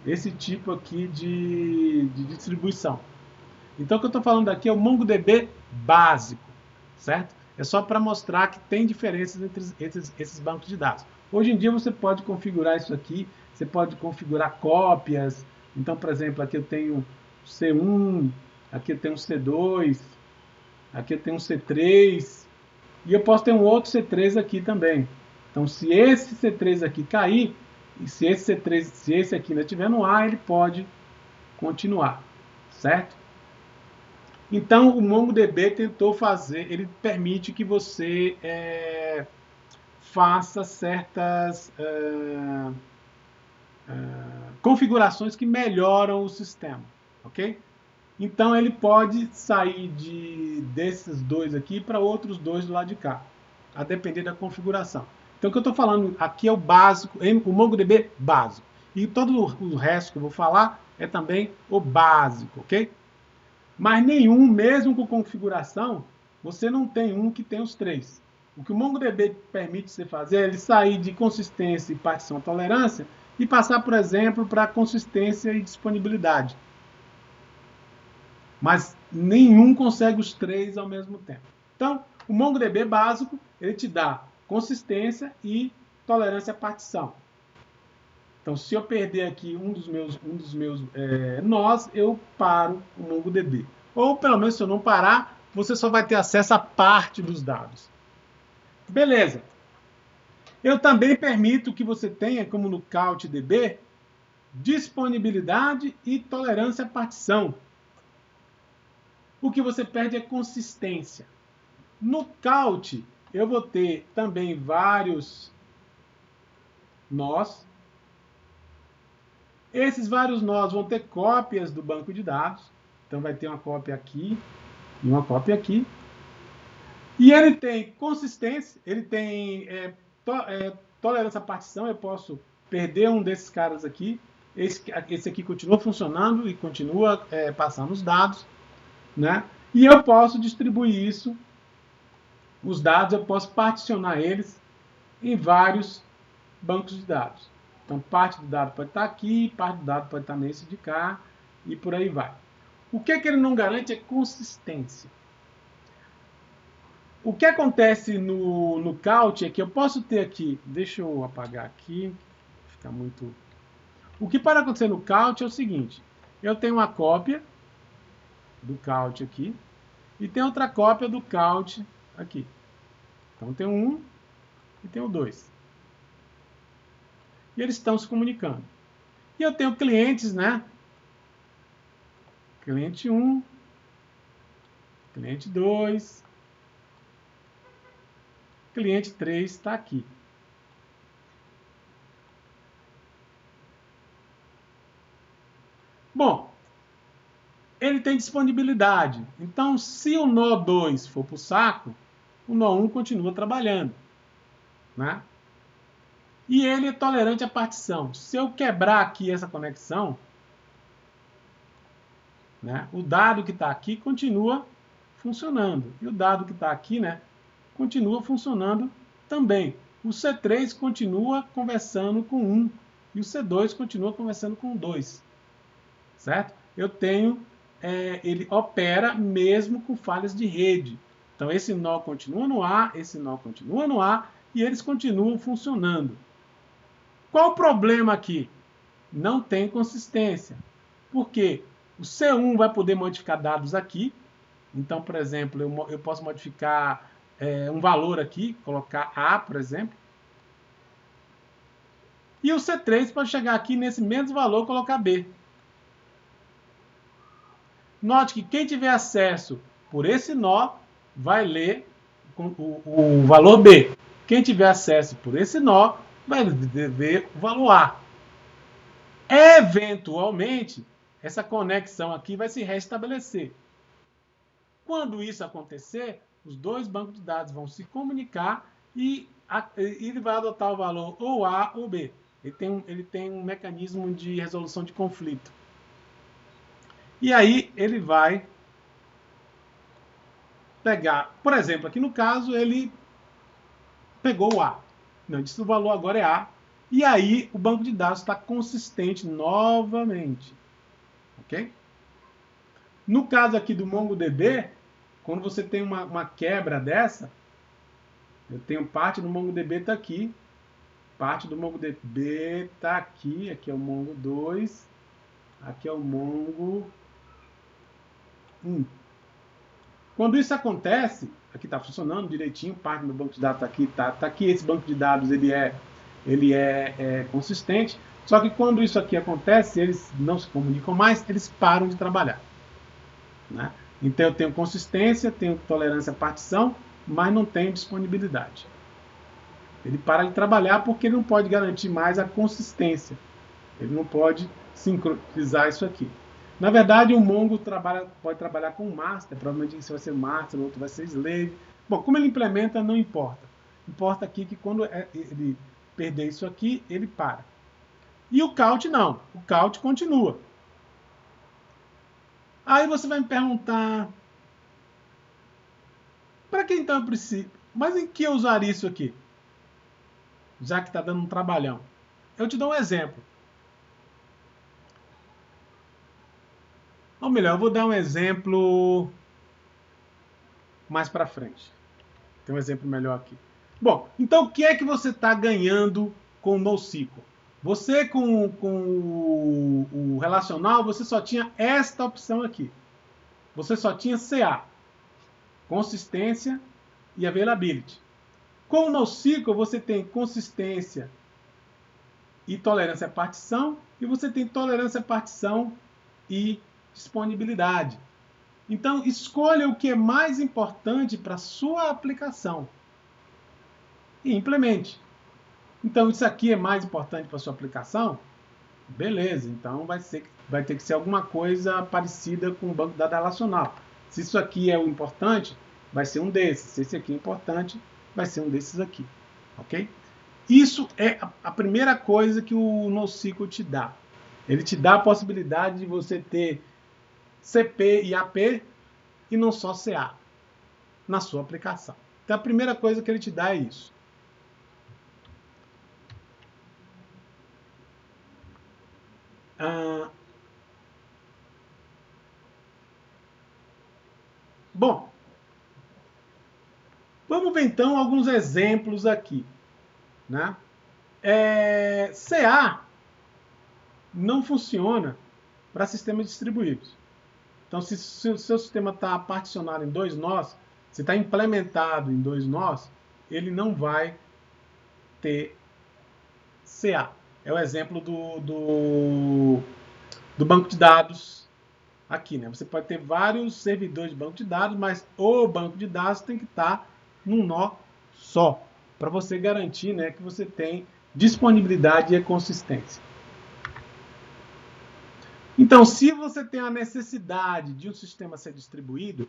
esse tipo aqui de distribuição. Então, o que eu estou falando aqui é o MongoDB básico, certo? É só para mostrar que tem diferenças entre esses bancos de dados. Hoje em dia você pode configurar isso aqui, você pode configurar cópias. Então, por exemplo, aqui eu tenho C1, aqui eu tenho C2, aqui eu tenho C3, e eu posso ter um outro C3 aqui também. Então, se esse C3 aqui cair, e se esse C3, se esse aqui ainda estiver no ar, ele pode continuar, certo? Então, o MongoDB tentou fazer, ele permite que você faça certas configurações que melhoram o sistema, ok? Então, ele pode sair desses dois aqui para outros dois do lado de cá, a depender da configuração. Então, o que eu estou falando aqui é o básico, o MongoDB básico. E todo o resto que eu vou falar é também o básico, ok? Mas nenhum, mesmo com configuração, você não tem um que tem os três. O que o MongoDB permite você fazer é ele sair de consistência e partição à tolerância e passar, por exemplo, para consistência e disponibilidade. Mas nenhum consegue os três ao mesmo tempo. Então, o MongoDB básico, ele te dá consistência e tolerância à partição. Então, se eu perder aqui um dos meus nós, eu paro o MongoDB. Ou, pelo menos, se eu não parar, você só vai ter acesso a parte dos dados. Beleza. Eu também permito que você tenha, como no CouchDB, disponibilidade e tolerância à partição. O que você perde é consistência. No Couch, eu vou ter também vários nós. Esses vários nós vão ter cópias do banco de dados. Então, vai ter uma cópia aqui e uma cópia aqui. E ele tem consistência, ele tem tolerância à partição. Eu posso perder um desses caras aqui. Esse aqui continua funcionando e continua passando os dados, né? E eu posso distribuir isso, os dados, eu posso particionar eles em vários bancos de dados. Então, parte do dado pode estar aqui, parte do dado pode estar nesse de cá, e por aí vai. O que ele não garante é consistência. O que acontece no Couch é que eu posso ter aqui, deixa eu apagar aqui, fica muito... O que pode acontecer no Couch é o seguinte, eu tenho uma cópia do Couch aqui e tem outra cópia do Couch aqui. Então tem um e tem o 2. E eles estão se comunicando. E eu tenho clientes, né? Cliente 1, cliente 2, cliente 3 está aqui. Bom, ele tem disponibilidade. Então, se o nó 2 for para o saco, o nó 1 continua trabalhando, né? E ele é tolerante à partição. Se eu quebrar aqui essa conexão, né, o dado que está aqui continua funcionando. E o dado que está aqui, né, continua funcionando também. O C3 continua conversando com 1 e o C2 continua conversando com 2. Certo? Eu tenho, ele opera mesmo com falhas de rede. Então esse nó continua no ar, esse nó continua no ar e eles continuam funcionando. Qual o problema aqui? Não tem consistência. Por quê? O C1 vai poder modificar dados aqui. Então, por exemplo, eu posso modificar um valor aqui, colocar A, por exemplo. E o C3 pode chegar aqui nesse mesmo valor e colocar B. Note que quem tiver acesso por esse nó vai ler o valor B. Quem tiver acesso por esse nó vai ver o valor A. Eventualmente, essa conexão aqui vai se restabelecer. Quando isso acontecer, os dois bancos de dados vão se comunicar e ele vai adotar o valor ou A ou B. Ele tem um mecanismo de resolução de conflito. E aí ele vai pegar, por exemplo, aqui no caso ele pegou o A. Não, disse que o valor agora é A. E aí o banco de dados está consistente novamente. Ok? No caso aqui do MongoDB, quando você tem uma quebra dessa, eu tenho parte do MongoDB está aqui, parte do MongoDB está aqui, aqui é o Mongo 2, aqui é o Mongo 1. Quando isso acontece, aqui está funcionando direitinho, parte do meu banco de dados está aqui, tá aqui, esse banco de dados ele é consistente, só que quando isso aqui acontece, eles não se comunicam mais, eles param de trabalhar. Né? Então eu tenho consistência, tenho tolerância à partição, mas não tenho disponibilidade. Ele para de trabalhar porque ele não pode garantir mais a consistência. Ele não pode sincronizar isso aqui. Na verdade, o Mongo pode trabalhar com master, provavelmente esse vai ser master, o outro vai ser slave. Bom, como ele implementa, não importa. Importa aqui que quando ele perder isso aqui, ele para. E o count não, o count continua. Aí você vai me perguntar, para que então eu preciso? Mas em que eu usaria isso aqui? Já que está dando um trabalhão. Eu te dou um exemplo. Ou melhor, eu vou dar um exemplo mais para frente. Tem um exemplo melhor aqui. Bom, então o que é que você está ganhando com o NoSQL? Você com o relacional, você só tinha esta opção aqui. Você só tinha CA, consistência e availability. Com o NoSQL, você tem consistência e tolerância à partição, e você tem tolerância à partição e disponibilidade. Então, escolha o que é mais importante para a sua aplicação e implemente. Então, isso aqui é mais importante para a sua aplicação? Beleza, então vai ter que ser alguma coisa parecida com o banco de dados relacional. Se isso aqui é o importante, vai ser um desses. Se esse aqui é importante, vai ser um desses aqui. Ok? Isso é a primeira coisa que o NoSQL te dá. Ele te dá a possibilidade de você ter CP e AP e não só CA na sua aplicação. Então a primeira coisa que ele te dá é isso. Bom, Vamos ver então alguns exemplos aqui, né? CA não funciona para sistemas distribuídos. Então, se o seu sistema está particionado em 2 nós, se está implementado em 2 nós, ele não vai ter CA. É o exemplo do banco de dados aqui, né? Você pode ter vários servidores de banco de dados, mas o banco de dados tem que estar num nó só, para você garantir, né, que você tem disponibilidade e consistência. Então, se você tem a necessidade de um sistema ser distribuído,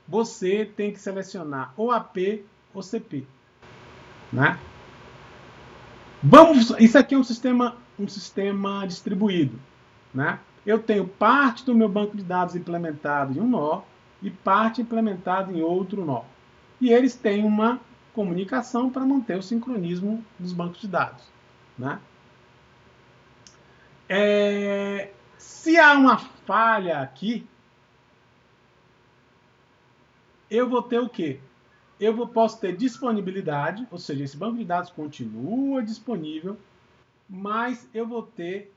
você tem que selecionar ou AP ou CP, né? Isso aqui é um sistema distribuído, né? Eu tenho parte do meu banco de dados implementado em um nó e parte implementada em outro nó. E eles têm uma comunicação para manter o sincronismo dos bancos de dados, né? Se há uma falha aqui, eu vou ter o quê? Posso ter disponibilidade, ou seja, esse banco de dados continua disponível, mas eu vou ter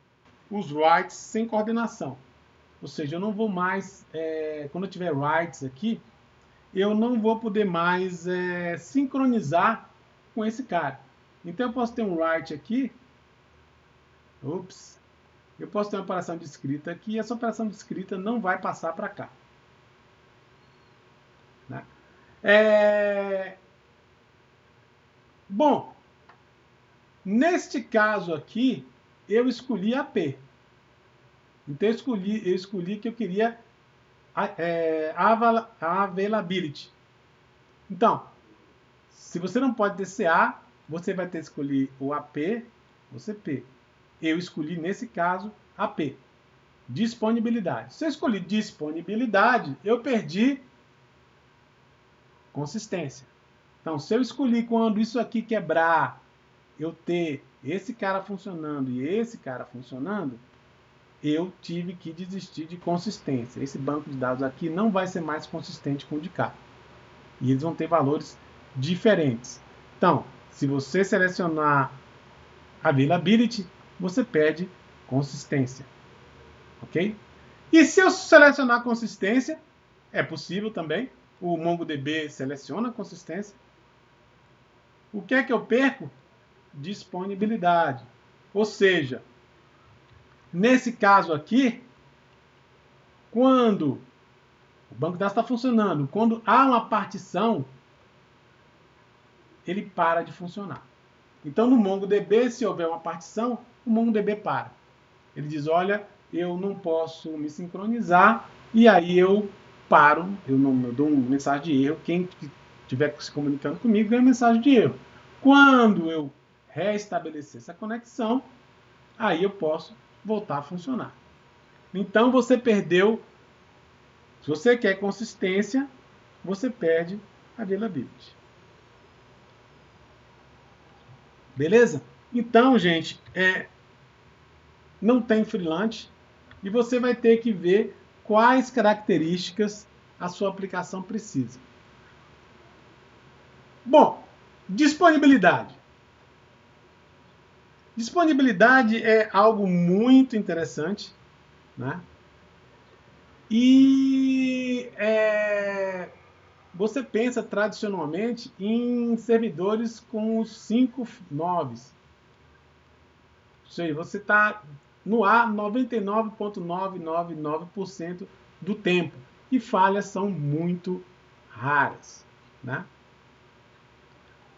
os writes sem coordenação. Ou seja, eu não vou mais, quando eu tiver writes aqui, eu não vou poder mais sincronizar com esse cara. Então eu posso ter um write aqui, eu posso ter uma operação de escrita aqui, e essa operação de escrita não vai passar para cá. Né? Bom, neste caso aqui, eu escolhi AP. Então eu escolhi que eu queria availability. Então, se você não pode ter CA, você vai ter que escolher o AP ou CP. Eu escolhi, nesse caso, AP. Disponibilidade. Se eu escolhi disponibilidade, eu perdi consistência. Então, se eu escolhi quando isso aqui quebrar, eu ter esse cara funcionando e esse cara funcionando, eu tive que desistir de consistência. Esse banco de dados aqui não vai ser mais consistente com o de cá. E eles vão ter valores diferentes. Então, se você selecionar availability, você perde consistência. Ok? E se eu selecionar consistência, é possível também. O MongoDB seleciona a consistência. O que é que eu perco? Disponibilidade. Ou seja, nesse caso aqui, quando o banco de dados está funcionando, quando há uma partição, ele para de funcionar. Então, no MongoDB, se houver uma partição, o MongoDB para. Ele diz, olha, eu não posso me sincronizar, e aí eu paro, eu dou uma mensagem de erro. Quem estiver se comunicando comigo ganha mensagem de erro. Quando eu restabelecer essa conexão, aí eu posso voltar a funcionar. Então, você perdeu. Se você quer consistência, você perde availability. Beleza? Então, gente, não tem freelance e você vai ter que ver quais características a sua aplicação precisa. Bom, disponibilidade. Disponibilidade é algo muito interessante, né? E você pensa tradicionalmente em servidores com os 5 noves. Ou seja, você está no ar 99,999% do tempo. E falhas são muito raras. Né?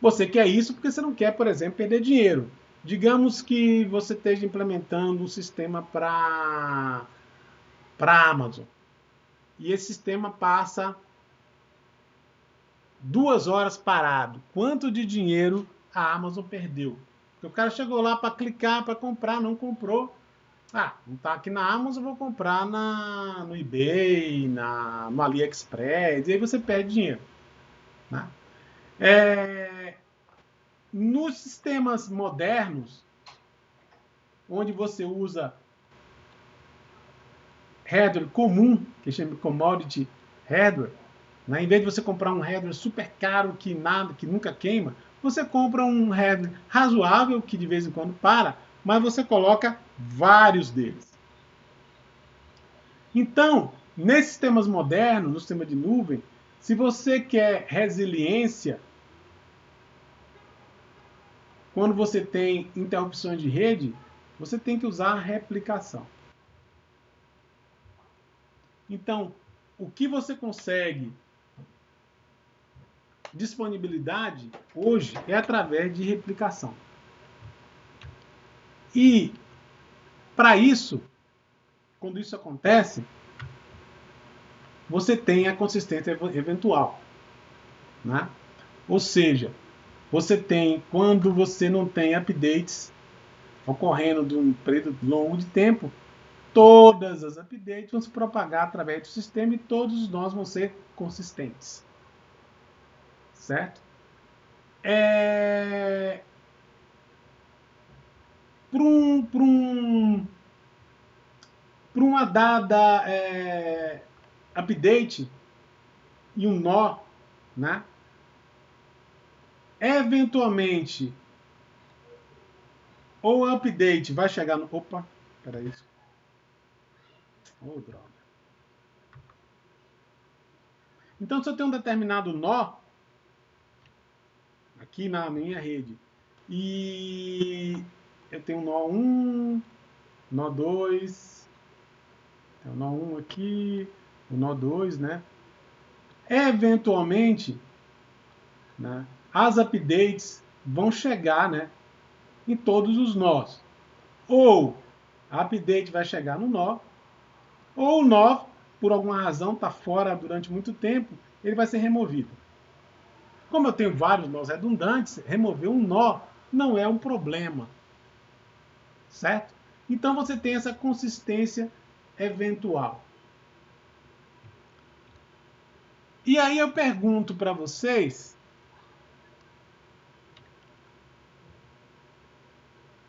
Você quer isso porque você não quer, por exemplo, perder dinheiro. Digamos que você esteja implementando um sistema para a Amazon. E esse sistema passa 2 horas parado. Quanto de dinheiro a Amazon perdeu? Porque o cara chegou lá para clicar, para comprar, não comprou. Não está aqui na Amazon, vou comprar no eBay, no AliExpress, e aí você perde dinheiro. Né? Nos sistemas modernos, onde você usa hardware comum, que chama commodity hardware, Né? Em vez de você comprar um hardware super caro que nunca queima, você compra um hardware razoável que de vez em quando para, mas você coloca vários deles. Então, nesses sistemas modernos, no sistema de nuvem, se você quer resiliência, quando você tem interrupções de rede, você tem que usar a replicação. Então, o que você consegue disponibilidade hoje é através de replicação. E para isso, quando isso acontece, você tem a consistência eventual, né? Ou seja, você tem, quando você não tem updates ocorrendo de um período longo de tempo, todas as updates vão se propagar através do sistema e todos os nós vão ser consistentes. Certo? Para uma dada update e um nó, né? Eventualmente, ou o update vai chegar no... Opa, peraí. Oh, droga. Então, se eu tenho um determinado nó aqui na minha rede e eu tenho nó 1, nó 2, tem o nó 1 aqui, o nó 2, né? Eventualmente, né, as updates vão chegar, né, em todos os nós. Ou a update vai chegar no nó, ou o nó, por alguma razão, está fora durante muito tempo, ele vai ser removido. Como eu tenho vários nós redundantes, remover um nó não é um problema. Certo? Então você tem essa consistência eventual. E aí eu pergunto para vocês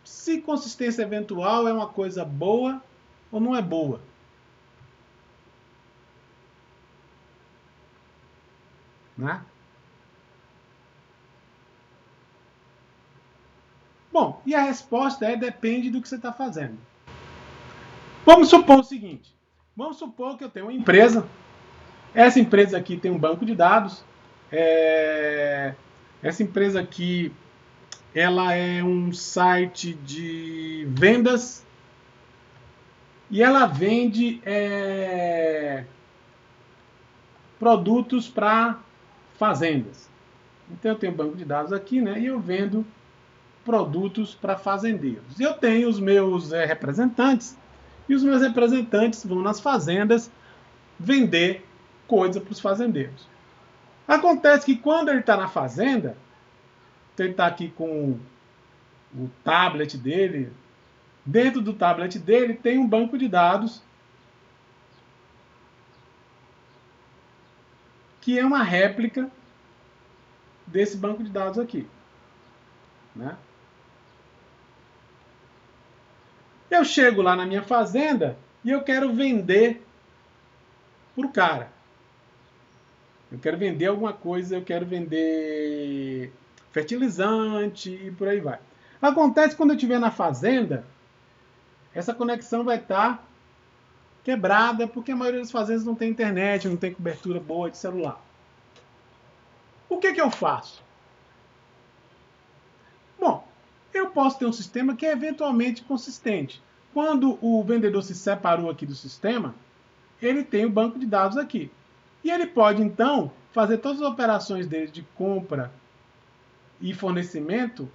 se consistência eventual é uma coisa boa ou não é boa. Né? Bom, e a resposta é depende do que você está fazendo. Vamos supor o seguinte. Vamos supor que eu tenho uma empresa. Essa empresa aqui tem um banco de dados. Essa empresa aqui, ela é um site de vendas. E ela vende produtos para fazendas. Então eu tenho um banco de dados aqui, né? E eu vendo produtos para fazendeiros. Eu tenho os meus representantes, e os meus representantes vão nas fazendas vender coisa para os fazendeiros. Acontece que quando ele está na fazenda, ele está aqui com o tablet dele, dentro do tablet dele tem um banco de dados que é uma réplica desse banco de dados aqui. Né? Eu chego lá na minha fazenda e eu quero vender para o cara. Eu quero vender alguma coisa, eu quero vender fertilizante e por aí vai. Acontece que quando eu estiver na fazenda, essa conexão vai estar quebrada, porque a maioria das fazendas não tem internet, não tem cobertura boa de celular. O que eu faço? Bom, eu posso ter um sistema que é eventualmente consistente. Quando o vendedor se separou aqui do sistema, ele tem o banco de dados aqui. E ele pode, então, fazer todas as operações dele de compra e fornecimento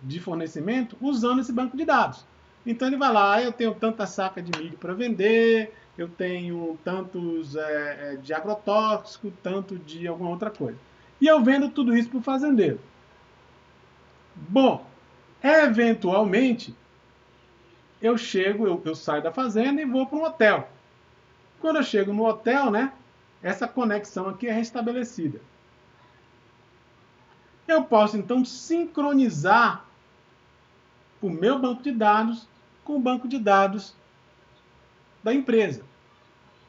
usando esse banco de dados. Então ele vai lá, eu tenho tanta saca de milho para vender, eu tenho tantos de agrotóxico, tanto de alguma outra coisa. E eu vendo tudo isso para o fazendeiro. Bom, eventualmente, eu chego, eu saio da fazenda e vou para um hotel. Quando eu chego no hotel, né, essa conexão aqui é restabelecida. Eu posso, então, sincronizar o meu banco de dados com o banco de dados da empresa.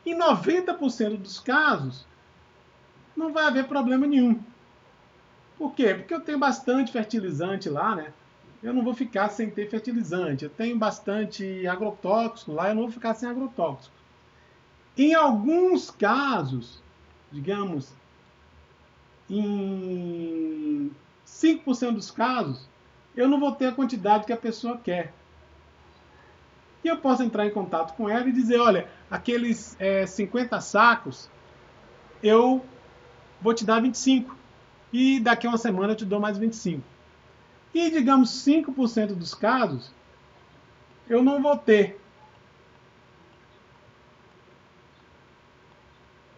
Em 90% dos casos, não vai haver problema nenhum. Por quê? Porque eu tenho bastante fertilizante lá, né? Eu não vou ficar sem ter fertilizante. Eu tenho bastante agrotóxico lá, eu não vou ficar sem agrotóxico. Em alguns casos, digamos, em 5% dos casos, eu não vou ter a quantidade que a pessoa quer. E eu posso entrar em contato com ela e dizer, olha, aqueles 50 sacos, eu vou te dar 25. E daqui a uma semana eu te dou mais 25. E, digamos, 5% dos casos, eu não vou ter.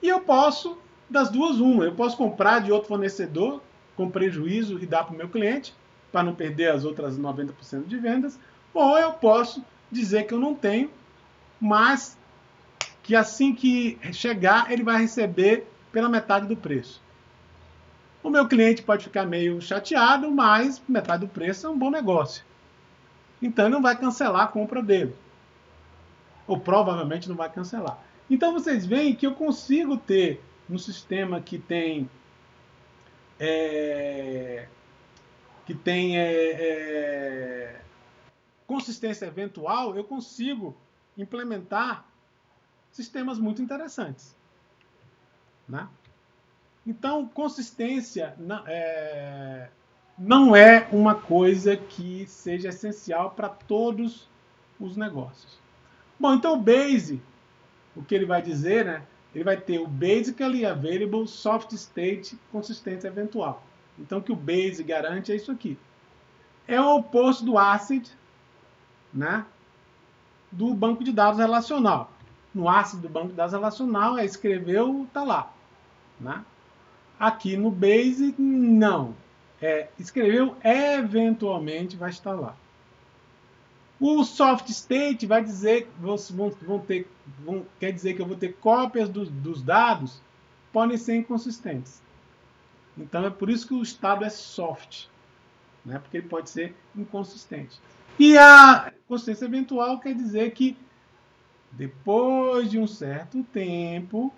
E eu posso, das duas, uma. Eu posso comprar de outro fornecedor, com prejuízo, e dar para o meu cliente, para não perder as outras 90% de vendas. Ou eu posso dizer que eu não tenho, mas que assim que chegar, ele vai receber pela metade do preço. O meu cliente pode ficar meio chateado, mas metade do preço é um bom negócio. Então ele não vai cancelar a compra dele. Ou provavelmente não vai cancelar. Então vocês veem que eu consigo ter um sistema que tem consistência eventual, eu consigo implementar sistemas muito interessantes. Né? Então, consistência não é uma coisa que seja essencial para todos os negócios. Bom, então o Base, o que ele vai dizer, né? Ele vai ter o Basically Available Soft State Consistência Eventual. Então, o que o Base garante é isso aqui. É o oposto do ACID, né? Do banco de dados relacional. No ACID do banco de dados relacional, escreveu, está lá. Né? Aqui no Base, não. Escreveu, eventualmente vai estar lá. O soft state vai dizer, quer dizer que eu vou ter cópias dos dados, podem ser inconsistentes. Então é por isso que o estado é soft, né? Porque ele pode ser inconsistente. E a consistência eventual quer dizer que depois de um certo tempo,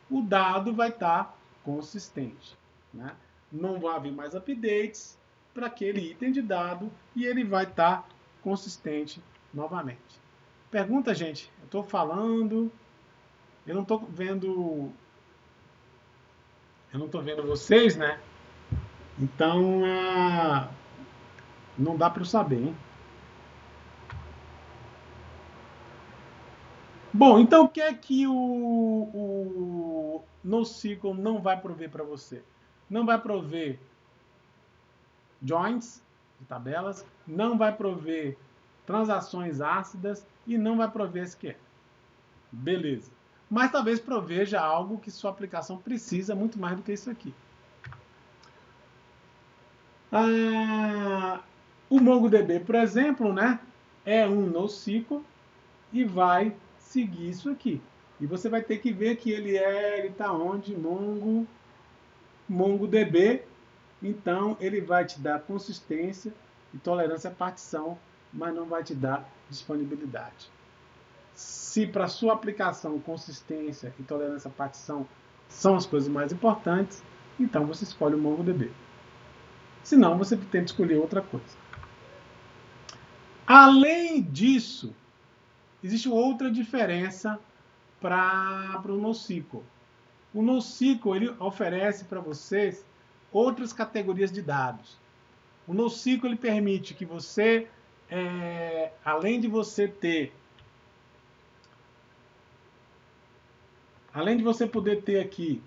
o dado vai estar consistente. Né? Não vai haver mais updates para aquele item de dado e ele vai estar consistente novamente. Pergunta, gente. Eu estou falando, eu não estou vendo vocês, né? Então, não dá para eu saber, hein? Bom, então o que é que o NoSQL não vai prover para você? Não vai prover joins de tabelas, não vai prover transações ácidas e não vai prover SQL. Beleza. Mas talvez proveja algo que sua aplicação precisa muito mais do que isso aqui. O MongoDB, por exemplo, né, é um NoSQL e vai seguir isso aqui. E você vai ter que ver que ele está onde? MongoDB. Então, ele vai te dar consistência e tolerância à partição, mas não vai te dar disponibilidade. Se para sua aplicação consistência e tolerância à partição são as coisas mais importantes, então você escolhe o MongoDB. Se não, você tenta escolher outra coisa. Além disso, existe outra diferença para o NoSQL. O NoSQL ele oferece para vocês outras categorias de dados. O NoSQL ele permite que você, além de você poder ter aqui,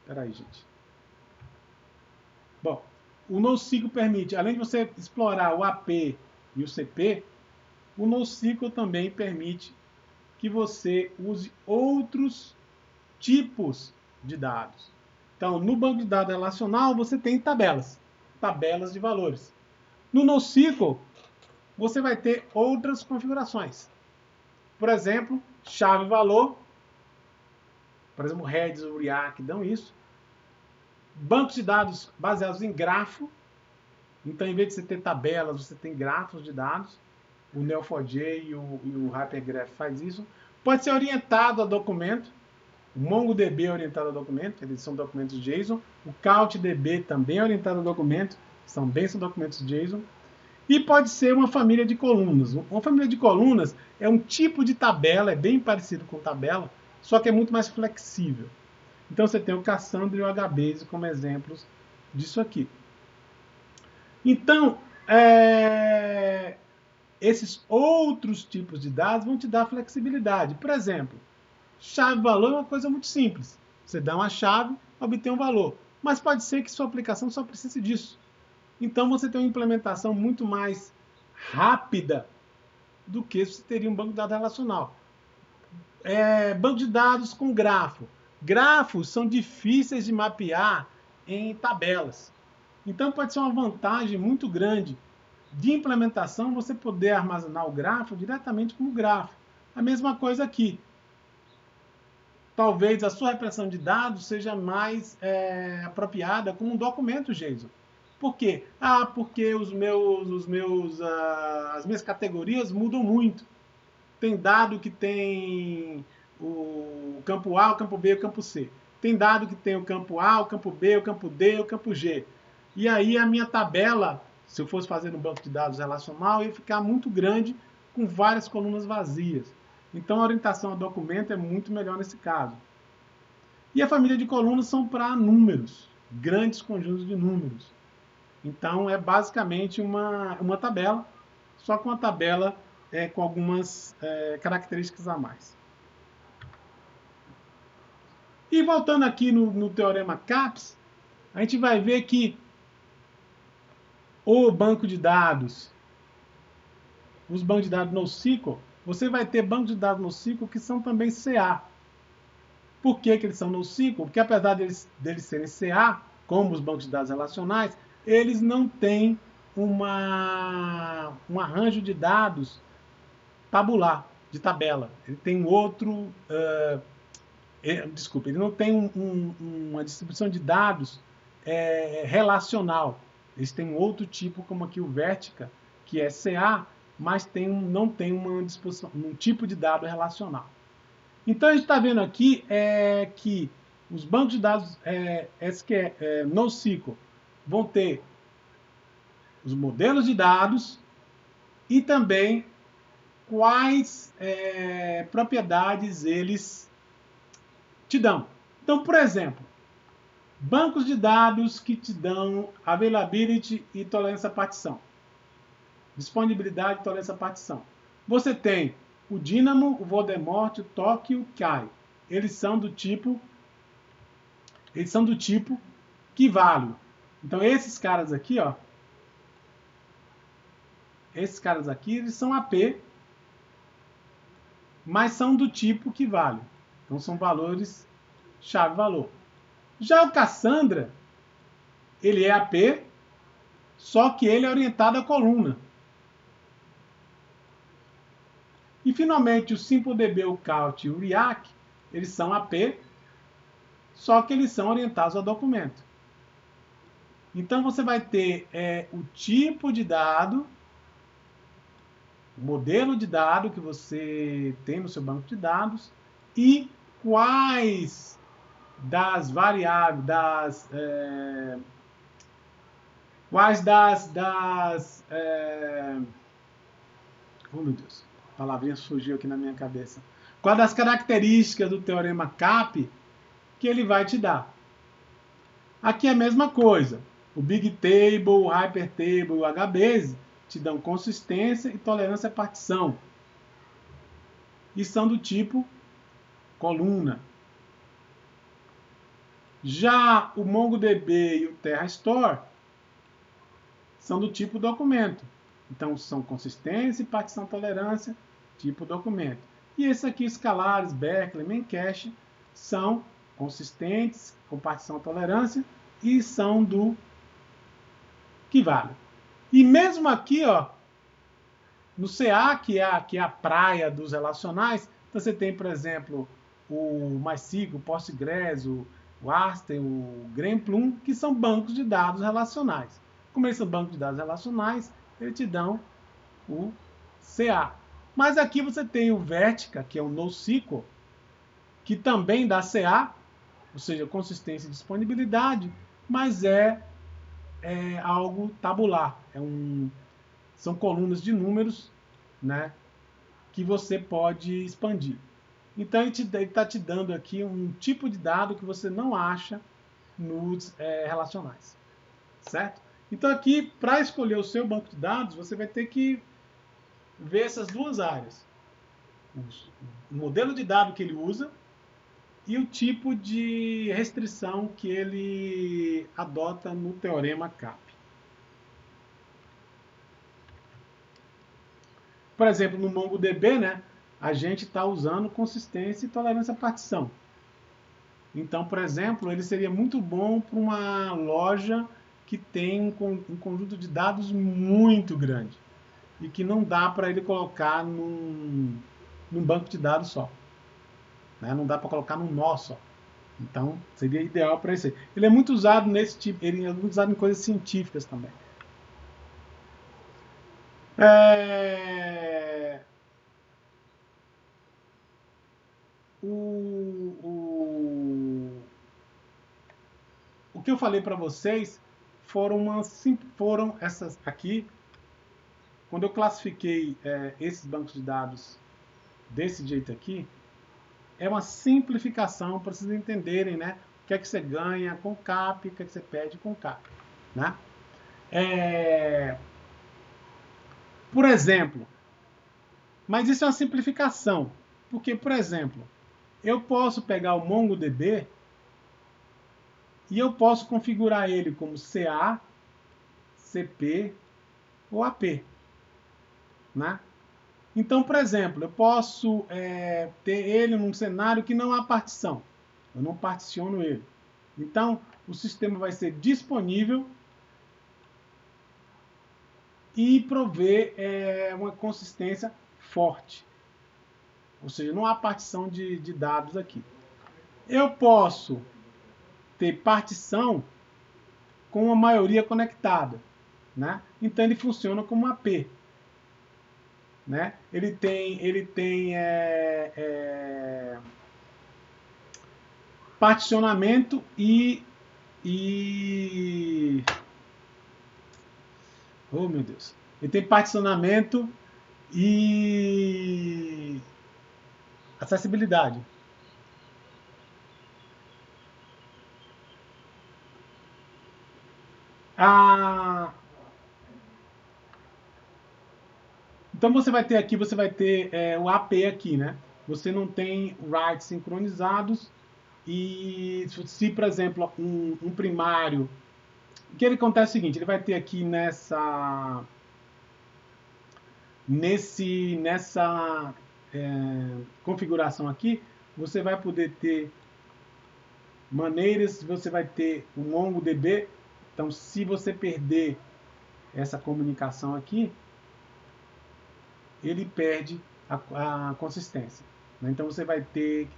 espera aí, gente. Bom, o NoSQL permite, além de você explorar o AP e o CP, o NoSQL também permite que você use outros tipos de dados. Então, no banco de dados relacional, você tem tabelas de valores. No NoSQL, você vai ter outras configurações. Por exemplo, chave-valor. Por exemplo, Redis ou React dão isso. Bancos de dados baseados em grafo. Então, em vez de você ter tabelas, você tem grafos de dados. O Neo4j e o Hypergraph faz isso. Pode ser orientado a documento. O MongoDB é orientado a documento, eles são documentos JSON. O CouchDB também é orientado a documento, são documentos JSON. E pode ser uma família de colunas. Uma família de colunas é um tipo de tabela, é bem parecido com tabela, só que é muito mais flexível. Então você tem o Cassandra e o HBase como exemplos disso aqui. Então, esses outros tipos de dados vão te dar flexibilidade. Por exemplo, chave-valor é uma coisa muito simples. Você dá uma chave, obtém um valor. Mas pode ser que sua aplicação só precise disso. Então você tem uma implementação muito mais rápida do que você teria um banco de dados relacional. Banco de dados com grafo. Grafos são difíceis de mapear em tabelas. Então pode ser uma vantagem muito grande de implementação você poder armazenar o grafo diretamente como grafo. A mesma coisa aqui. Talvez a sua repressão de dados seja mais apropriada como um documento JSON. Por quê? Porque as minhas categorias mudam muito. Tem dado que tem o campo A, o campo B e o campo C. Tem dado que tem o campo A, o campo B, o campo D e o campo G. E aí a minha tabela, se eu fosse fazer no banco de dados relacional, ia ficar muito grande com várias colunas vazias. Então a orientação ao documento é muito melhor nesse caso. E a família de colunas são para números, grandes conjuntos de números. Então é basicamente uma tabela, só com uma tabela com algumas características a mais. E voltando aqui no teorema CAPS, a gente vai ver que o banco de dados, os bancos de dados NoSQL, você vai ter bancos de dados NoSQL que são também CA. Por que eles são NoSQL? Porque apesar deles serem CA, como os bancos de dados relacionais, eles não têm um arranjo de dados tabular, de tabela. Ele tem outro... ele não tem uma distribuição de dados relacional. Eles têm outro tipo, como aqui o Vertica, que é CA, mas não tem um tipo de dado relacional. Então a gente está vendo aqui que os bancos de dados NoSQL vão ter os modelos de dados e também quais propriedades eles te dão. Então, por exemplo, bancos de dados que te dão availability e tolerância à partição. Disponibilidade e tolerância à partição. Você tem o Dynamo, o Voldemort, o Toque e o Kai. Eles são do tipo keyvalue. Então esses caras aqui, ó, eles são AP, mas são do tipo keyvalue. Então são valores chave-valor. Já o Cassandra, ele é AP, só que ele é orientado à coluna. E finalmente o SimpleDB, o Couch e o Riak, eles são AP, só que eles são orientados ao documento. Então você vai ter o tipo de dado, o modelo de dado que você tem no seu banco de dados e quais das variáveis, oh meu Deus, a palavrinha surgiu aqui na minha cabeça. Quais das características do teorema CAP que ele vai te dar. Aqui é a mesma coisa. O Big Table, o Hyper Table e o HBase te dão consistência e tolerância à partição. E são do tipo coluna. Já o MongoDB e o TerraStore são do tipo documento. Então são consistência e partição tolerância, tipo documento. E esses aqui, escalares, Berkeley, Memcache, são consistentes, com partição tolerância, e são do keyvalue. E mesmo aqui, ó, no CA, que é a praia dos relacionais, você tem, por exemplo, o MySQL, o Postgres, o Aster, o Gremplum, que são bancos de dados relacionais. Como eles são bancos de dados relacionais, eles te dão o CA. Mas aqui você tem o Vertica, que é o NoSQL, que também dá CA, ou seja, consistência e disponibilidade, mas é algo tabular. São colunas de números, né, que você pode expandir. Então ele está te dando aqui um tipo de dado que você não acha nos relacionais, certo? Então aqui, para escolher o seu banco de dados, você vai ter que ver essas duas áreas. O modelo de dado que ele usa e o tipo de restrição que ele adota no teorema CAP. Por exemplo, no MongoDB, né, a gente está usando consistência e tolerância à partição. Então, por exemplo, ele seria muito bom para uma loja que tem um conjunto de dados muito grande e que não dá para ele colocar num banco de dados só. Né? Não dá para colocar num nó só. Então, seria ideal para esse. Ele é muito usado nesse tipo, ele é muito usado em coisas científicas também. O que eu falei para vocês foram essas aqui. Quando eu classifiquei esses bancos de dados desse jeito aqui, é uma simplificação para vocês entenderem, né? O que é que você ganha com CAP, o que é que você perde com CAP, né? Por exemplo, mas isso é uma simplificação, porque, por exemplo, eu posso pegar o MongoDB e eu posso configurar ele como CA, CP ou AP, né? Então, por exemplo, eu posso ter ele num cenário que não há partição. Eu não particiono ele. Então, o sistema vai ser disponível e prover uma consistência forte. Ou seja, não há partição de dados aqui. Eu posso ter partição com uma maioria conectada, né? Então, ele funciona como AP. Né? Ele tem particionamento oh, meu Deus. Ele tem particionamento e acessibilidade. Então você vai ter aqui, o AP aqui, né? Você não tem writes sincronizados e se, por exemplo, um primário, o que ele acontece é o seguinte, ele vai ter aqui nessa configuração aqui, você vai poder ter maneiras, você vai ter o MongoDB. Então, se você perder essa comunicação aqui, ele perde a consistência. Então, você vai ter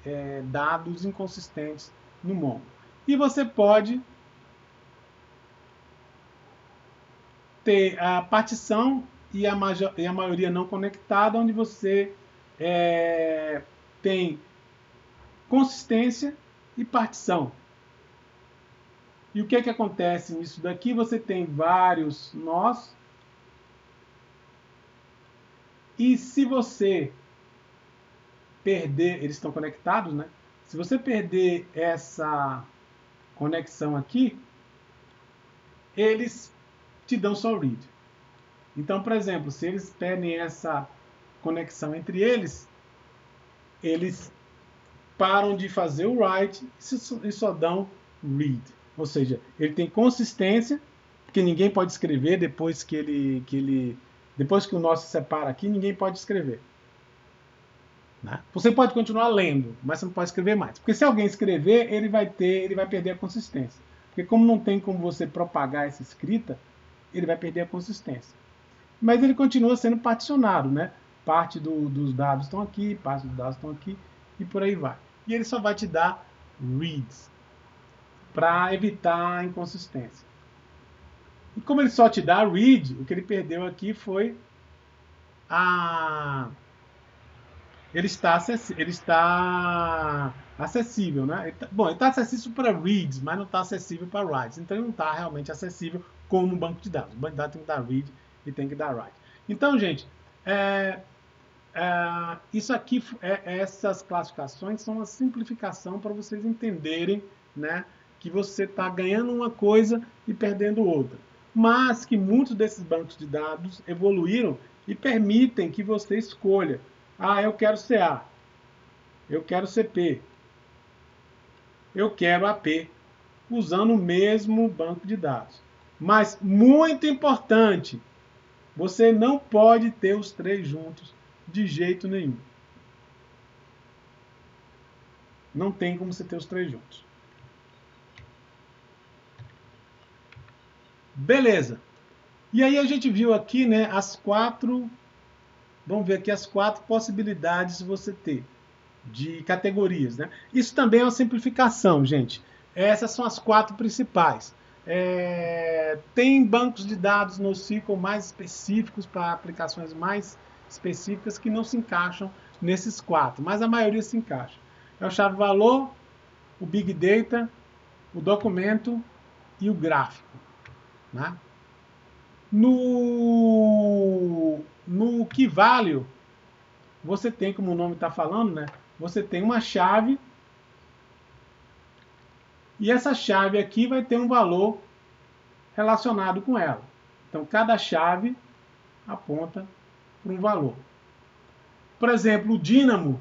dados inconsistentes no Mongo. E você pode ter a partição e a maioria não conectada, onde você tem consistência e partição. E o que acontece nisso daqui? Você tem vários nós. E se você perder, eles estão conectados, né? Se você perder essa conexão aqui, eles te dão só read. Então, por exemplo, se eles perdem essa conexão entre eles, eles param de fazer o write e só dão read. Ou seja, ele tem consistência, porque ninguém pode escrever depois que depois que o nó se separa aqui, ninguém pode escrever. Né? Você pode continuar lendo, mas você não pode escrever mais. Porque se alguém escrever, ele vai perder a consistência. Porque como não tem como você propagar essa escrita, ele vai perder a consistência. Mas ele continua sendo particionado, né? Parte dos dados estão aqui, parte dos dados estão aqui, e por aí vai. E ele só vai te dar reads, para evitar a inconsistência. E como ele só te dá read, o que ele perdeu aqui foi ele está acessível, né? Bom, ele está acessível para reads, mas não está acessível para writes. Então, ele não está realmente acessível como um banco de dados. O banco de dados tem que dar read e tem que dar write. Então, gente, isso aqui, essas classificações são uma simplificação para vocês entenderem, né, que você está ganhando uma coisa e perdendo outra. Mas que muitos desses bancos de dados evoluíram e permitem que você escolha. Ah, eu quero CA, eu quero CP, eu quero AP, usando o mesmo banco de dados. Mas, muito importante, você não pode ter os três juntos de jeito nenhum. Não tem como você ter os três juntos. Beleza. E aí a gente viu aqui, né, vamos ver aqui as 4 possibilidades de você ter de categorias, né? Isso também é uma simplificação, gente. Essas são as 4 principais. Tem bancos de dados NoSQL mais específicos para aplicações mais específicas que não se encaixam nesses 4, mas a maioria se encaixa. É o chave-valor, o Big Data, o documento e o gráfico, né? No Key Value, você tem, como o nome está falando, né? Você tem uma chave e essa chave aqui vai ter um valor relacionado com ela. Então, cada chave aponta para um valor. Por exemplo, o Dynamo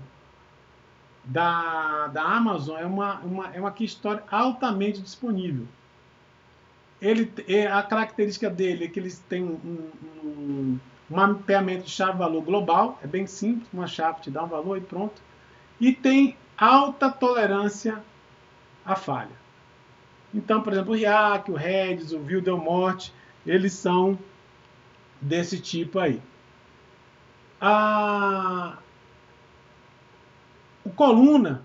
da Amazon é uma key store altamente disponível. A característica dele é que eles têm um mapeamento de chave-valor global, é bem simples, uma chave te dá um valor e pronto. E tem alta tolerância à falha. Então, por exemplo, o Riak, o Redis, o Wildermort, eles são desse tipo aí. O coluna,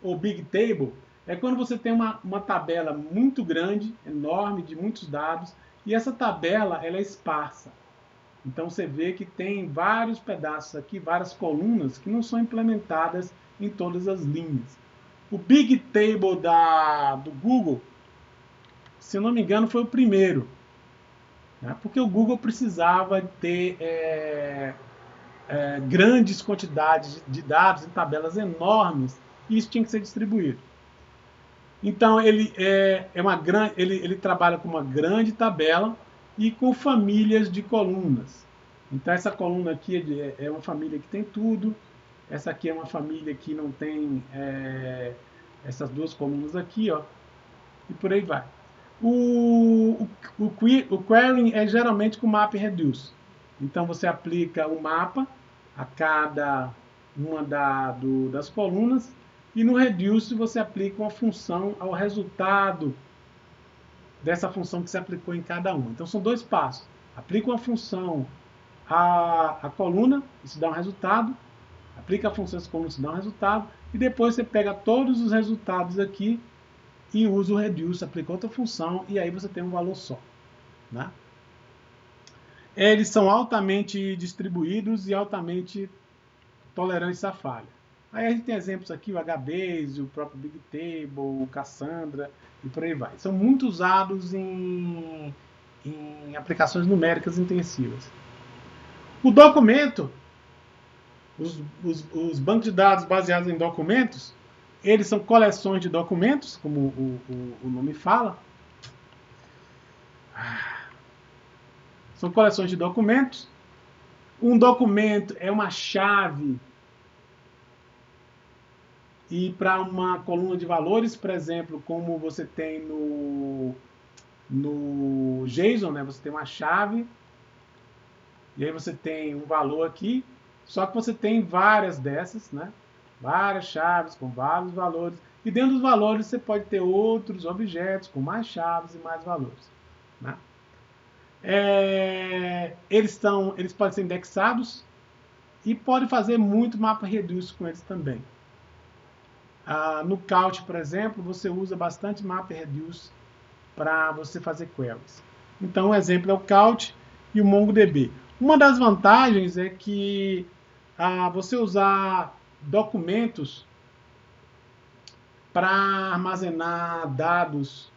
ou Big Table, é quando você tem uma tabela muito grande, enorme, de muitos dados, e essa tabela ela é esparsa. Então você vê que tem vários pedaços aqui, várias colunas, que não são implementadas em todas as linhas. O Big Table do Google, se eu não me engano, foi o primeiro, né? Porque o Google precisava ter grandes quantidades de dados em tabelas enormes, e isso tinha que ser distribuído. Então ele trabalha com uma grande tabela e com famílias de colunas. Então essa coluna aqui é uma família que tem tudo, essa aqui é uma família que não tem essas duas colunas aqui, ó, e por aí vai. O querying é geralmente com map reduce. Então você aplica o mapa a cada uma das colunas, e no reduce você aplica uma função ao resultado dessa função que você aplicou em cada uma. Então são 2 passos. Aplica uma função à coluna, isso dá um resultado. Aplica a função às colunas, isso dá um resultado. E depois você pega todos os resultados aqui e usa o reduce, aplica outra função, e aí você tem um valor só, né? Eles são altamente distribuídos e altamente tolerantes à falha. Aí a gente tem exemplos aqui, o HBase, o próprio Big Table, o Cassandra e por aí vai. São muito usados em aplicações numéricas intensivas. O documento, os bancos de dados baseados em documentos, eles são coleções de documentos, como o nome fala. São coleções de documentos. Um documento é uma chave. E para uma coluna de valores, por exemplo, como você tem no JSON, né? Você tem uma chave, e aí você tem um valor aqui, só que você tem várias dessas, né? Várias chaves com vários valores, e dentro dos valores você pode ter outros objetos com mais chaves e mais valores, né? Eles podem ser indexados e pode fazer muito mapa reduce com eles também. No Couch, por exemplo, você usa bastante MapReduce para você fazer queries. Então, um exemplo é o Couch e o MongoDB. Uma das vantagens é que você usar documentos para armazenar dados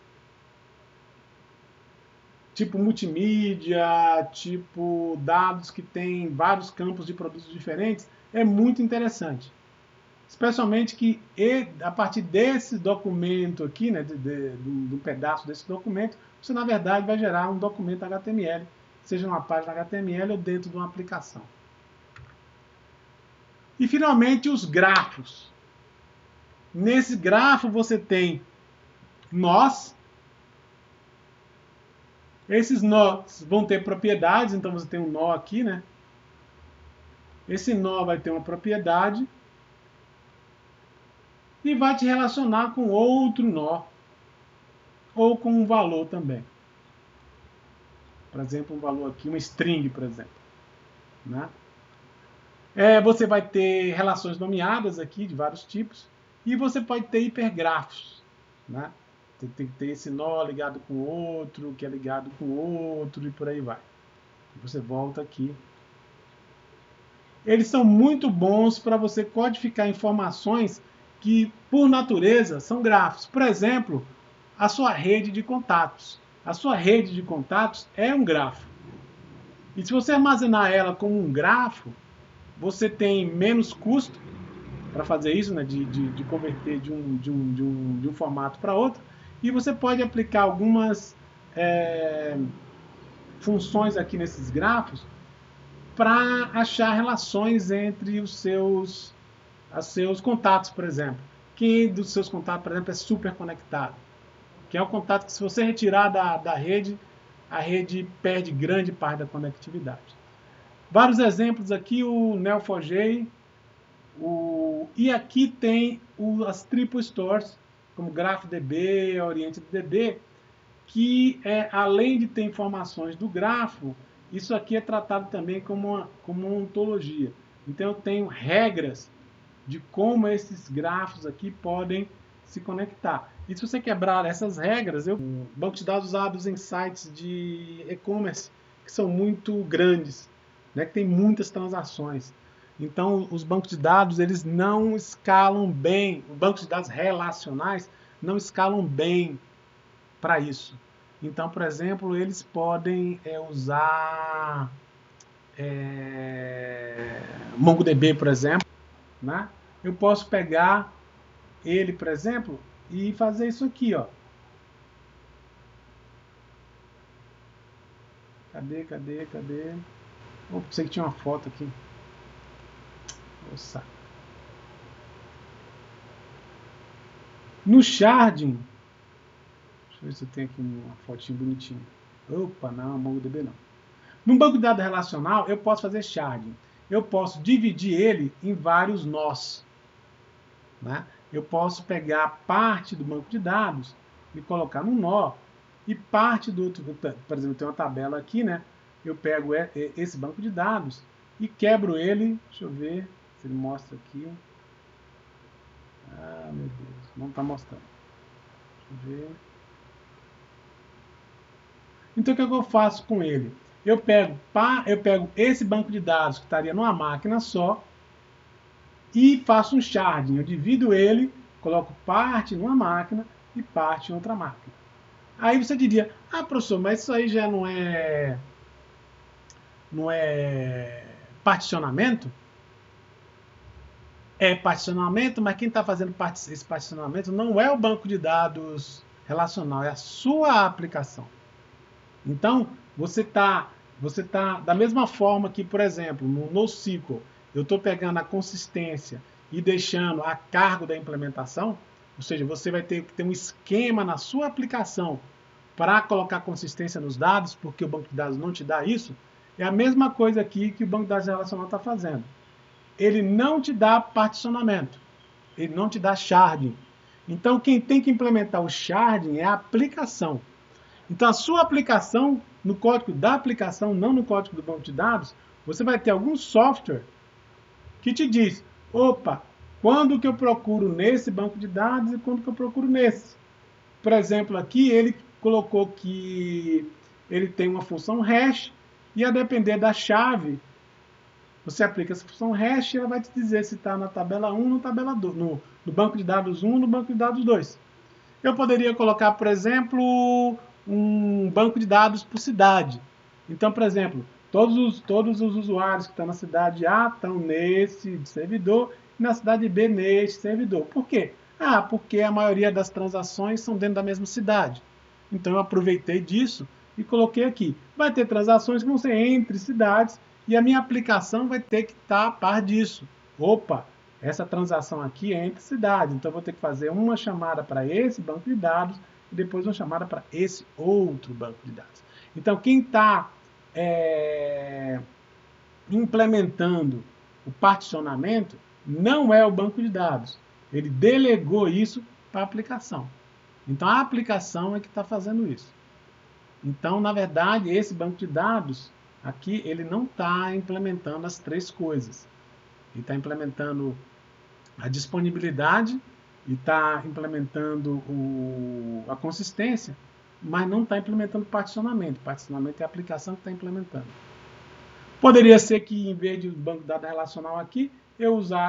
tipo multimídia, tipo dados que tem vários campos de produtos diferentes, é muito interessante. Especialmente que a partir desse documento aqui, né, do pedaço desse documento, você na verdade vai gerar um documento HTML, seja numa página HTML ou dentro de uma aplicação. E finalmente os grafos. Nesse grafo você tem nós. Esses nós vão ter propriedades, então você tem um nó aqui, né? Esse nó vai ter uma propriedade e vai te relacionar com outro nó ou com um valor também. Por exemplo, um valor aqui, uma string, por exemplo. Né? Você vai ter relações nomeadas aqui de vários tipos e você pode ter hipergrafos. Né? Você tem que ter esse nó ligado com outro, que é ligado com outro e por aí vai. Você volta aqui. Eles são muito bons para você codificar informações que, por natureza, são grafos. Por exemplo, a sua rede de contatos. A sua rede de contatos é um grafo. E se você armazenar ela como um grafo, você tem menos custo para fazer isso, né, de converter de um formato para outro. E você pode aplicar algumas funções aqui nesses grafos para achar relações entre os seus contatos, por exemplo. Quem dos seus contatos, por exemplo, é super conectado? Que é um contato que, se você retirar da rede, a rede perde grande parte da conectividade. Vários exemplos aqui, o Neo4j, e aqui tem as triple stores, como GraphDB, OrientedDB, que além de ter informações do grafo, isso aqui é tratado também como uma ontologia. Então eu tenho regras de como esses grafos aqui podem se conectar. E se você quebrar essas regras, banco de dados usados em sites de e-commerce que são muito grandes, né, que tem muitas transações. Então os bancos de dados eles não escalam bem, os bancos de dados relacionais não escalam bem para isso. Então, por exemplo, eles podem usar MongoDB, por exemplo. Né? Eu posso pegar ele, por exemplo, e fazer isso aqui. Ó. Cadê? Oh, pensei que tinha uma foto aqui. Nossa. No sharding, deixa eu ver se tem aqui uma fotinha bonitinha. Opa, não, MongoDB não. No banco de dados relacional, eu posso fazer sharding. Eu posso dividir ele em vários nós. Né? Eu posso pegar parte do banco de dados e colocar num nó. E parte do outro, por exemplo, tem uma tabela aqui, né? Eu pego esse banco de dados e quebro ele. Deixa eu ver se ele mostra aqui. Ah, meu Deus, não está mostrando. Deixa eu ver. Então, o que eu faço com ele? Eu pego esse banco de dados que estaria numa máquina só e faço um sharding. Eu divido ele, coloco parte numa máquina e parte em outra máquina. Aí você diria, professor, mas isso aí já não é particionamento? É particionamento, mas quem está fazendo esse particionamento não é o banco de dados relacional, é a sua aplicação. Então, você tá da mesma forma que, por exemplo, no NoSQL, eu estou pegando a consistência e deixando a cargo da implementação, ou seja, você vai ter que ter um esquema na sua aplicação para colocar consistência nos dados, porque o banco de dados não te dá isso. É a mesma coisa aqui que o banco de dados relacional está fazendo. Ele não te dá particionamento, ele não te dá sharding. Então, quem tem que implementar o sharding é a aplicação. Então, a sua aplicação, no código da aplicação, não no código do banco de dados, você vai ter algum software que te diz, opa, quando que eu procuro nesse banco de dados e quando que eu procuro nesse. Por exemplo, aqui ele colocou que ele tem uma função hash e a depender da chave, Você aplica essa função hash e ela vai te dizer se está na tabela 1, na tabela 2, no banco de dados 1, no banco de dados 2. Eu poderia colocar, por exemplo, um banco de dados por cidade. Então, por exemplo, todos os usuários que estão na cidade A estão nesse servidor e na cidade B nesse servidor. Por quê? Porque a maioria das transações são dentro da mesma cidade. Então, eu aproveitei disso e coloquei aqui. Vai ter transações que vão ser entre cidades e a minha aplicação vai ter que estar a par disso. Opa! Essa transação aqui é entre cidades, então eu vou ter que fazer uma chamada para esse banco de dados e depois uma chamada para esse outro banco de dados. Então, quem está implementando o particionamento não é o banco de dados. Ele delegou isso para a aplicação. Então, a aplicação é que está fazendo isso. Então, na verdade, esse banco de dados aqui, ele não está implementando as três coisas. Ele está implementando a disponibilidade e está implementando a consistência, mas não está implementando particionamento. Particionamento é a aplicação que está implementando. Poderia ser que, em vez de banco de dados relacional aqui, eu usasse